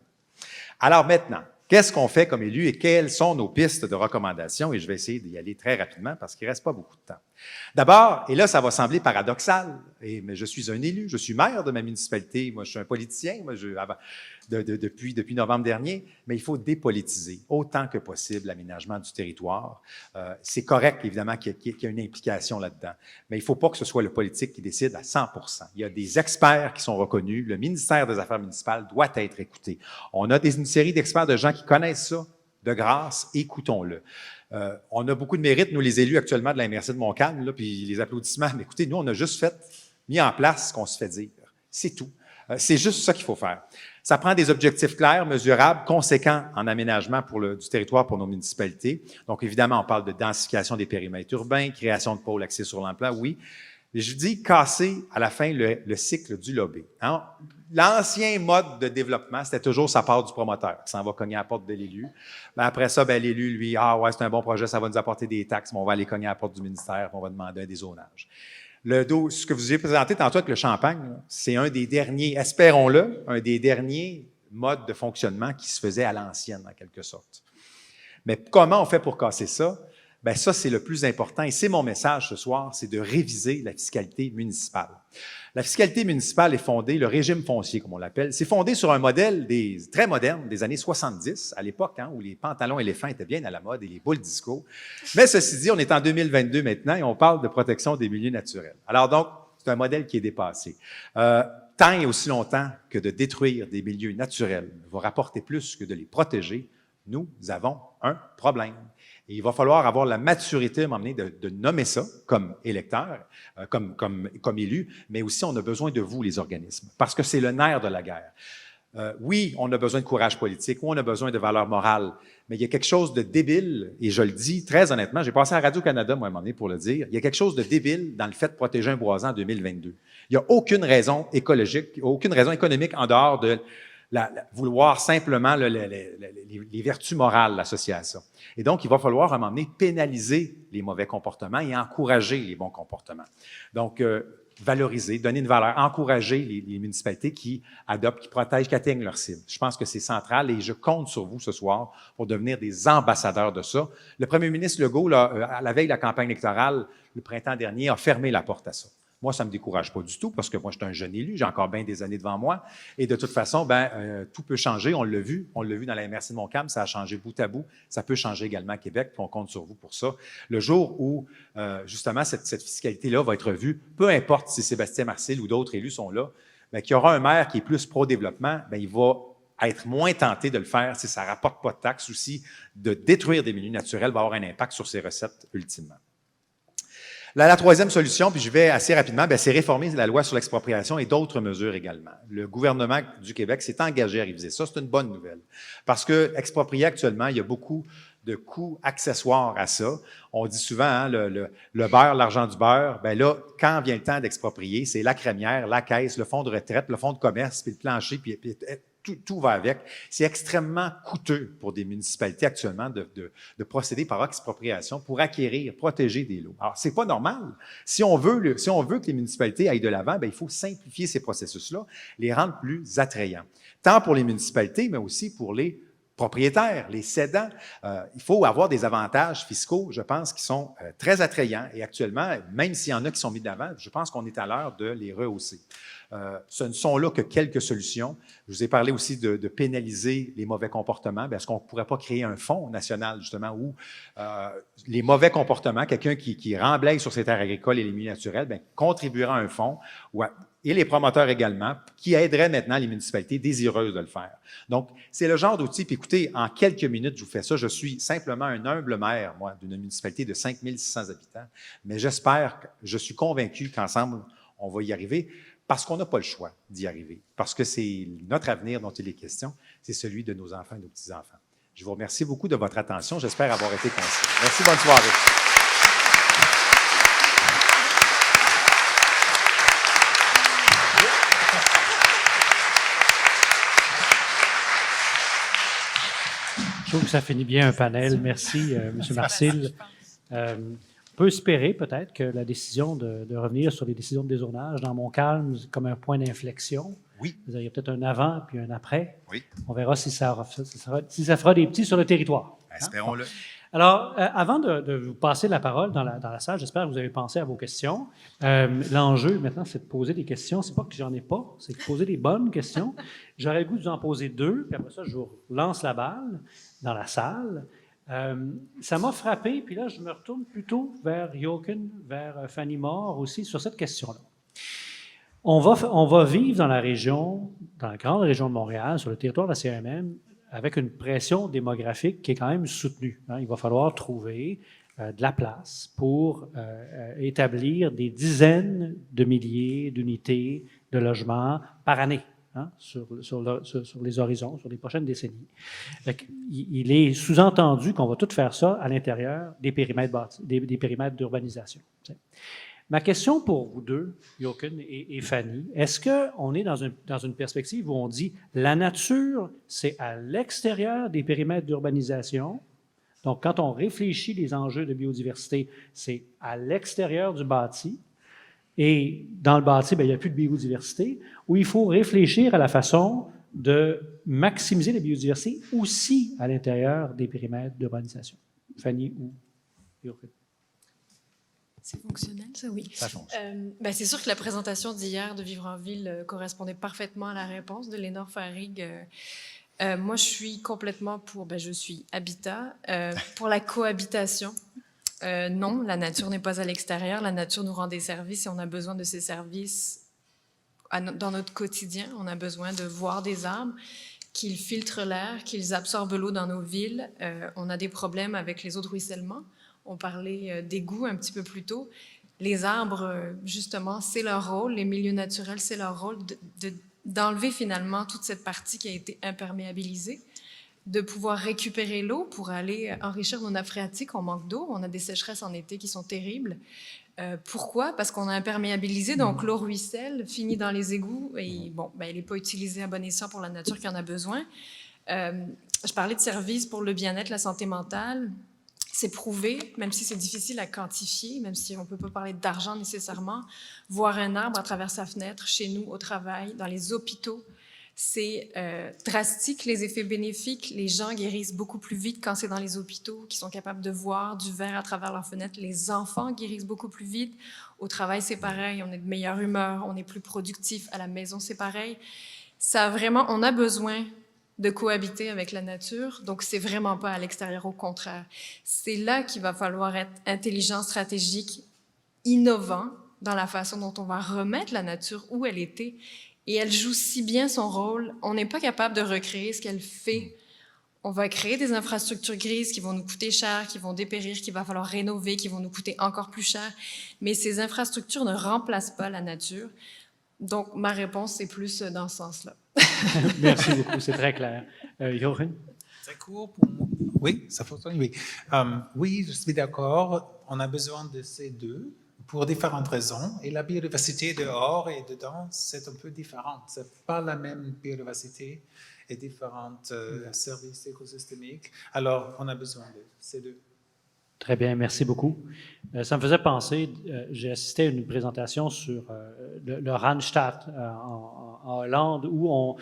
Alors maintenant, qu'est-ce qu'on fait comme élu et quelles sont nos pistes de recommandation? Et je vais essayer d'y aller très rapidement parce qu'il ne reste pas beaucoup de temps. D'abord, et là, ça va sembler paradoxal, mais je suis un élu, je suis maire de ma municipalité, moi je suis un politicien, depuis novembre dernier, mais il faut dépolitiser autant que possible l'aménagement du territoire. C'est correct, évidemment, qu'il y ait une implication là-dedans, mais il ne faut pas que ce soit le politique qui décide à 100%. Il y a des experts qui sont reconnus, le ministère des Affaires municipales doit être écouté. On a une série d'experts, de gens qui connaissent ça, de grâce, écoutons-le. On a beaucoup de mérite, nous les élus actuellement de la MRC de Montcalm, là, puis les applaudissements, mais écoutez, nous on a juste mis en place ce qu'on se fait dire. C'est tout. C'est juste ça qu'il faut faire. Ça prend des objectifs clairs, mesurables, conséquents en aménagement du territoire pour nos municipalités. Donc évidemment, on parle de densification des périmètres urbains, création de pôles axés sur l'emploi, oui. Mais je dis casser à la fin le cycle du lobby. Hein? L'ancien mode de développement, c'était toujours ça part du promoteur, qui s'en va cogner à la porte de l'élu. Ben après ça, l'élu, lui, c'est un bon projet, ça va nous apporter des taxes, mais on va aller cogner à la porte du ministère, on va demander un dézonage. Ce que vous avez présenté tantôt avec le champagne, c'est un des derniers, espérons-le, un des derniers modes de fonctionnement qui se faisait à l'ancienne, en quelque sorte. Mais comment on fait pour casser ça? Bien, ça, c'est le plus important et c'est mon message ce soir, c'est de réviser la fiscalité municipale. La fiscalité municipale est fondée, le régime foncier, comme on l'appelle, c'est fondé sur un modèle très moderne des années 70, à l'époque, où les pantalons éléphants étaient bien à la mode et les boules disco. Mais ceci dit, on est en 2022 maintenant et on parle de protection des milieux naturels. Alors donc, c'est un modèle qui est dépassé. Tant et aussi longtemps que de détruire des milieux naturels va rapporter plus que de les protéger, nous avons un problème. Et il va falloir avoir la maturité à un moment donné de nommer ça comme électeur, comme élu, mais aussi on a besoin de vous, les organismes, parce que c'est le nerf de la guerre. Oui, on a besoin de courage politique, oui, on a besoin de valeurs morales, mais il y a quelque chose de débile, et je le dis très honnêtement, j'ai passé à Radio-Canada, moi, à un moment donné, pour le dire, il y a quelque chose de débile dans le fait de protéger un boisan en 2022. Il n'y a aucune raison écologique, aucune raison économique en dehors de vouloir simplement les vertus morales associées à ça. Et donc, il va falloir, à un moment donné, pénaliser les mauvais comportements et encourager les bons comportements. Donc, valoriser, donner une valeur, encourager les municipalités qui adoptent, qui protègent, qui atteignent leurs cibles. Je pense que c'est central et je compte sur vous ce soir pour devenir des ambassadeurs de ça. Le premier ministre Legault, à la veille de la campagne électorale, le printemps dernier, a fermé la porte à ça. Moi, ça ne me décourage pas du tout parce que moi, je suis un jeune élu, j'ai encore bien des années devant moi. Et de toute façon, tout peut changer. On l'a vu dans la MRC de Montcalm, ça a changé bout à bout. Ça peut changer également à Québec, puis on compte sur vous pour ça. Le jour où, justement, cette fiscalité-là va être vue, peu importe si Sébastien Marcil ou d'autres élus sont là, qu'il y aura un maire qui est plus pro-développement, il va être moins tenté de le faire si ça ne rapporte pas de taxes aussi, de détruire des milieux naturels va avoir un impact sur ses recettes ultimement. La troisième solution, puis je vais assez rapidement, c'est réformer la loi sur l'expropriation et d'autres mesures également. Le gouvernement du Québec s'est engagé à réviser ça. C'est une bonne nouvelle. Parce que exproprier actuellement, il y a beaucoup de coûts accessoires à ça. On dit souvent, le beurre, l'argent du beurre, là, quand vient le temps d'exproprier, c'est la crémière, la caisse, le fonds de retraite, le fonds de commerce, puis le plancher, puis tout va avec. C'est extrêmement coûteux pour des municipalités actuellement de procéder par expropriation pour acquérir, protéger des lots. Alors, c'est pas normal. Si on veut que les municipalités aillent de l'avant, il faut simplifier ces processus-là, les rendre plus attrayants. Tant pour les municipalités, mais aussi pour les propriétaires, les cédants. Il faut avoir des avantages fiscaux, je pense, qui sont très attrayants. Et actuellement, même s'il y en a qui sont mis de l'avant, je pense qu'on est à l'heure de les rehausser. Ce ne sont là que quelques solutions. Je vous ai parlé aussi de pénaliser les mauvais comportements. Est-ce qu'on ne pourrait pas créer un fonds national, justement, où les mauvais comportements, quelqu'un qui remblaye sur ses terres agricoles et les milieux naturels, contribuera à un fonds, et les promoteurs également, qui aideraient maintenant les municipalités désireuses de le faire. Donc, c'est le genre d'outil. Puis écoutez, en quelques minutes, je vous fais ça. Je suis simplement un humble maire, moi, d'une municipalité de 5600 habitants, mais je suis convaincu qu'ensemble, on va y arriver. Parce qu'on n'a pas le choix d'y arriver, parce que c'est notre avenir dont il est question, c'est celui de nos enfants et nos petits-enfants. Je vous remercie beaucoup de votre attention. J'espère avoir été concis. Merci, bonne soirée. Je trouve que ça finit bien un panel. Merci, M. Marcil. On peut espérer peut-être que la décision de revenir sur les décisions de dézonage dans Montcalm comme un point d'inflexion. Oui. Il y a peut-être un avant puis un après. Oui. On verra si ça fera des petits sur le territoire. Espérons-le. Alors, avant de vous passer la parole dans la salle, j'espère que vous avez pensé à vos questions. L'enjeu maintenant, c'est de poser des questions. C'est pas que j'en ai pas, c'est de poser des bonnes questions. J'aurais le goût de vous en poser deux, puis après ça, je vous lance la balle dans la salle. Ça m'a frappé, puis là, je me retourne plutôt vers Jochen, vers Fanny Moore aussi, sur cette question-là. On va vivre dans la région, dans la grande région de Montréal, sur le territoire de la CRMM, avec une pression démographique qui est quand même soutenue. Il va falloir trouver de la place pour établir des dizaines de milliers d'unités de logements par année. Sur les horizons, sur les prochaines décennies. Il est sous-entendu qu'on va tout faire ça à l'intérieur des périmètres d'urbanisation. Ma question pour vous deux, Jochen et Fanny, est-ce qu'on est dans une perspective où on dit la nature, c'est à l'extérieur des périmètres d'urbanisation? Donc, quand on réfléchit les enjeux de biodiversité, c'est à l'extérieur du bâti. Et dans le bâti, il n'y a plus de biodiversité, où il faut réfléchir à la façon de maximiser la biodiversité aussi à l'intérieur des périmètres d'urbanisation. Fanny ou Jochen? C'est fonctionnel, ça, oui. Ça fonctionne. C'est sûr que la présentation d'hier de Vivre en ville correspondait parfaitement à la réponse de Lénore Farig. Moi, je suis complètement pour, je suis habitat, pour la cohabitation. Non, la nature n'est pas à l'extérieur. La nature nous rend des services et on a besoin de ces services dans notre quotidien. On a besoin de voir des arbres, qu'ils filtrent l'air, qu'ils absorbent l'eau dans nos villes. On a des problèmes avec les eaux de ruissellement. On parlait d'égouts un petit peu plus tôt. Les arbres, justement, c'est leur rôle. Les milieux naturels, c'est leur rôle d'enlever finalement toute cette partie qui a été imperméabilisée, de pouvoir récupérer l'eau pour aller enrichir nos nappes phréatiques. On manque d'eau, on a des sécheresses en été qui sont terribles. Pourquoi? Parce qu'on a imperméabilisé, donc l'eau ruisselle, finit dans les égouts, et elle n'est pas utilisée à bon escient pour la nature qui en a besoin. Je parlais de services pour le bien-être, la santé mentale. C'est prouvé, même si c'est difficile à quantifier, même si on ne peut pas parler d'argent nécessairement, voir un arbre à travers sa fenêtre, chez nous, au travail, dans les hôpitaux, C'est drastique, les effets bénéfiques. Les gens guérissent beaucoup plus vite quand c'est dans les hôpitaux, qui sont capables de voir du verre à travers leurs fenêtres. Les enfants guérissent beaucoup plus vite. Au travail, c'est pareil. On est de meilleure humeur, on est plus productif. À la maison, c'est pareil. Ça vraiment, on a besoin de cohabiter avec la nature. Donc, c'est vraiment pas à l'extérieur, au contraire. C'est là qu'il va falloir être intelligent, stratégique, innovant dans la façon dont on va remettre la nature où elle était. Et elle joue si bien son rôle, on n'est pas capable de recréer ce qu'elle fait. On va créer des infrastructures grises qui vont nous coûter cher, qui vont dépérir, qu'il va falloir rénover, qui vont nous coûter encore plus cher. Mais ces infrastructures ne remplacent pas la nature. Donc, ma réponse, c'est plus dans ce sens-là. Merci beaucoup, c'est très clair. Jochen? Très court pour moi. Oui, ça fonctionne, oui. Oui, je suis d'accord. On a besoin de ces deux pour différentes raisons. Et la biodiversité dehors et dedans, c'est un peu différent. Ce n'est pas la même biodiversité et différents services écosystémiques. Alors, on a besoin de ces deux. Très bien, merci beaucoup. Ça me faisait penser, j'ai assisté à une présentation sur le Randstad en Hollande, où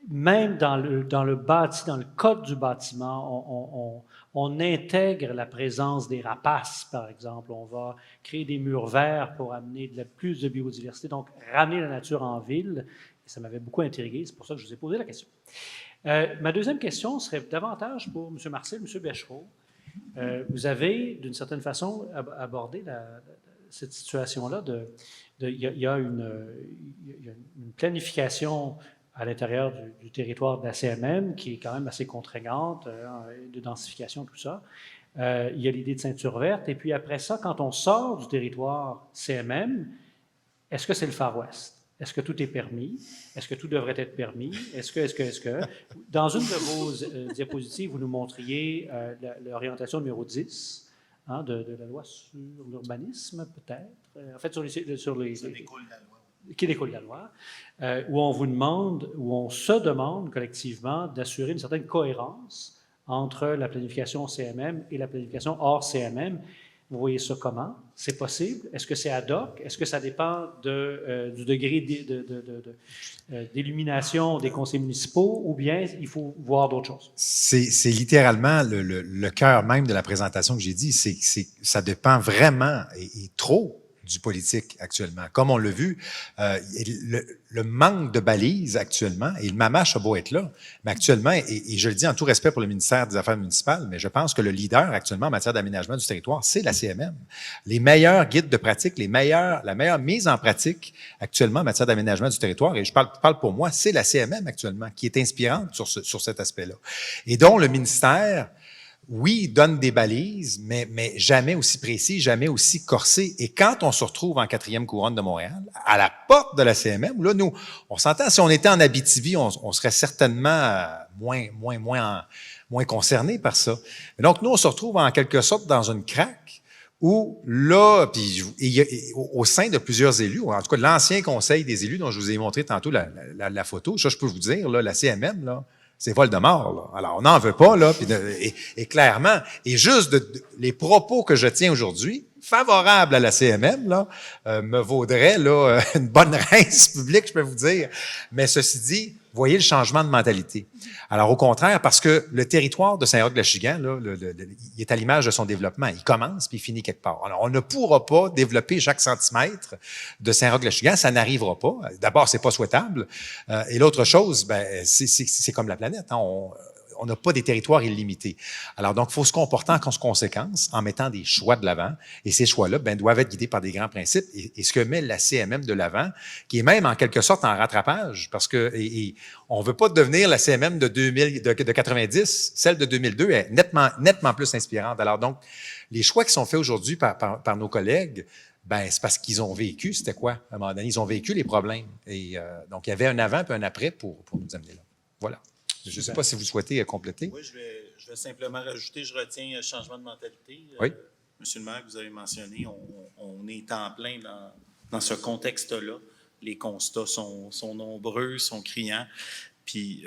même dans le code du bâtiment, on intègre la présence des rapaces, par exemple. On va créer des murs verts pour amener plus de biodiversité, donc ramener la nature en ville. Et ça m'avait beaucoup intrigué, c'est pour ça que je vous ai posé la question. Ma deuxième question serait davantage pour M. Marcel, M. Bechereau. Vous avez, d'une certaine façon, abordé cette situation-là. Il y a une planification à l'intérieur du territoire de la CMM qui est quand même assez contraignante, de densification, tout ça. Il y a l'idée de ceinture verte. Et puis après ça, quand on sort du territoire CMM, est-ce que c'est le Far West? Est-ce que tout est permis? Est-ce que tout devrait être permis? Est-ce que? Dans une de vos diapositives, vous nous montriez l'orientation numéro 10 de la loi sur l'urbanisme, peut-être. En fait, sur les ça découle de la loi. Qui découle de la loi, où on se demande collectivement d'assurer une certaine cohérence entre la planification CMM et la planification hors CMM. Vous voyez ça comment? C'est possible? Est-ce que c'est ad hoc? Est-ce que ça dépend du degré d'illumination des conseils municipaux ou bien il faut voir d'autres choses? C'est littéralement le cœur même de la présentation que j'ai dit. Ça dépend vraiment et trop du politique actuellement. Comme on l'a vu, le manque de balises actuellement, et le mamache a beau être là, mais actuellement, et je le dis en tout respect pour le ministère des Affaires municipales, mais je pense que le leader actuellement en matière d'aménagement du territoire, c'est la CMM. Les meilleurs guides de pratique, la meilleure mise en pratique actuellement en matière d'aménagement du territoire, et je parle pour moi, c'est la CMM actuellement qui est inspirante sur cet aspect-là. Et dont le ministère, oui, donne des balises, mais jamais aussi précis, jamais aussi corsé. Et quand on se retrouve en 4e couronne de Montréal, à la porte de la CMM, là, nous, on s'entend, si on était en Abitibi, on serait certainement moins concernés par ça. Et donc, nous, on se retrouve en quelque sorte dans une craque où là, puis au sein de plusieurs élus, en tout cas de l'ancien conseil des élus dont je vous ai montré tantôt la photo, ça, je peux vous dire, là, la CMM, là, c'est Voldemort, là. Alors, on n'en veut pas, là, et clairement, et juste les propos que je tiens aujourd'hui, favorables à la CMM, là, me vaudraient, là, une bonne rince publique, je peux vous dire. Mais ceci dit, voyez le changement de mentalité. Alors, au contraire, parce que le territoire de Saint-Roch-de-l'Achigan, là, il est à l'image de son développement. Il commence puis il finit quelque part. Alors, on ne pourra pas développer chaque centimètre de Saint-Roch-de-l'Achigan. Ça n'arrivera pas. D'abord, c'est pas souhaitable. Et l'autre chose, c'est comme la planète. Hein. On n'a pas des territoires illimités. Alors, donc, il faut se comporter en conséquence en mettant des choix de l'avant. Et ces choix-là doivent être guidés par des grands principes. Et ce que met la CMM de l'avant, qui est même en quelque sorte en rattrapage, parce que on ne veut pas devenir la CMM de 90, celle de 2002 est nettement plus inspirante. Alors, donc, les choix qui sont faits aujourd'hui par nos collègues, c'est parce qu'ils ont vécu, c'était quoi? À un moment donné, ils ont vécu les problèmes. Et donc, il y avait un avant et un après pour nous amener là. Voilà. Je ne sais pas si vous souhaitez compléter. Oui, je vais simplement rajouter, je retiens changement de mentalité. Oui. Monsieur le maire, vous avez mentionné, on est en plein dans ce contexte-là. Les constats sont nombreux, sont criants. Puis,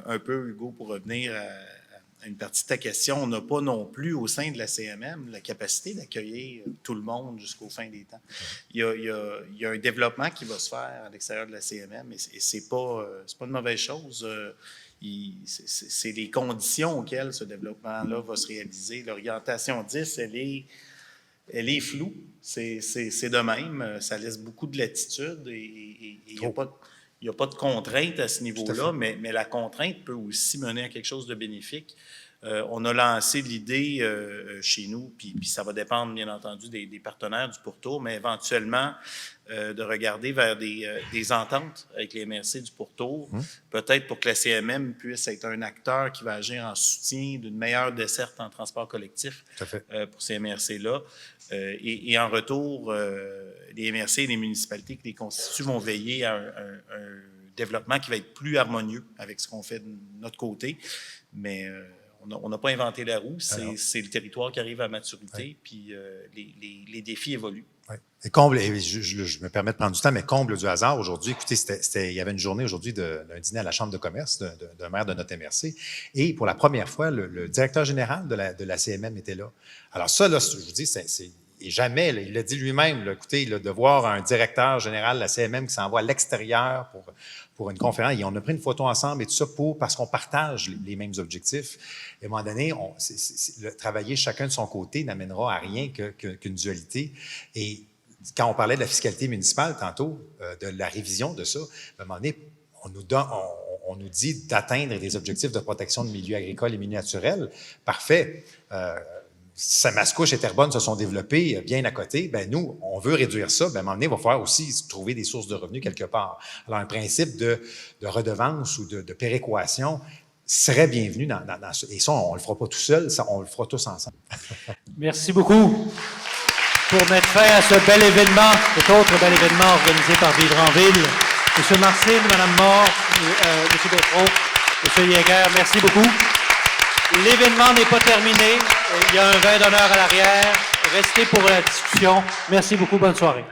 un peu, Hugo, pour revenir une partie de ta question, on n'a pas non plus au sein de la CMM la capacité d'accueillir tout le monde jusqu'au fin des temps. Il y a un développement qui va se faire à l'extérieur de la CMM et c'est pas une mauvaise chose. C'est les conditions auxquelles ce développement-là va se réaliser. L'orientation 10, elle est floue. C'est de même. Ça laisse beaucoup de latitude et il n'y a pas de contrainte à ce niveau-là, mais la contrainte peut aussi mener à quelque chose de bénéfique. On a lancé l'idée chez nous, puis ça va dépendre, bien entendu, des partenaires du pourtour, mais éventuellement de regarder vers des ententes avec les MRC du pourtour, peut-être pour que la CMM puisse être un acteur qui va agir en soutien d'une meilleure desserte en transport collectif pour ces MRC-là. Et en retour, les MRC et les municipalités qui les constituent vont veiller à un développement qui va être plus harmonieux avec ce qu'on fait de notre côté, mais on n'a pas inventé la roue, c'est le territoire qui arrive à maturité, puis les défis évoluent. Oui. Et je me permets de prendre du temps, mais comble du hasard, aujourd'hui, écoutez, il y avait une journée aujourd'hui d'un dîner à la Chambre de commerce d'un maire de notre MRC, et pour la première fois, le directeur général de la CMM était là. Alors ça, là, je vous dis, et jamais, là, il l'a dit lui-même, là, écoutez, là, de voir un directeur général de la CMM qui s'envoie à l'extérieur pour une conférence, et on a pris une photo ensemble et tout ça parce qu'on partage les mêmes objectifs. Et à un moment donné, travailler chacun de son côté n'amènera à rien qu'une dualité. Et quand on parlait de la fiscalité municipale tantôt, de la révision de ça, à un moment donné, on nous dit d'atteindre des objectifs de protection de milieux agricoles et milieux naturels. Parfait. Samascouche et Terrebonne se sont développés bien à côté. Ben nous, on veut réduire ça. Ben à un moment donné, il va falloir aussi trouver des sources de revenus quelque part. Alors, un principe de redevance ou de péréquation serait bienvenu dans ça. Et ça, on ne le fera pas tout seul, ça, on le fera tous ensemble. Merci beaucoup pour mettre fin à ce bel événement, cet autre bel événement organisé par Vivre en Ville. M. Marcin, Mme Moore, M. Beaufort, M. Yeager, merci beaucoup. L'événement n'est pas terminé. Il y a un vin d'honneur à l'arrière. Restez pour la discussion. Merci beaucoup. Bonne soirée.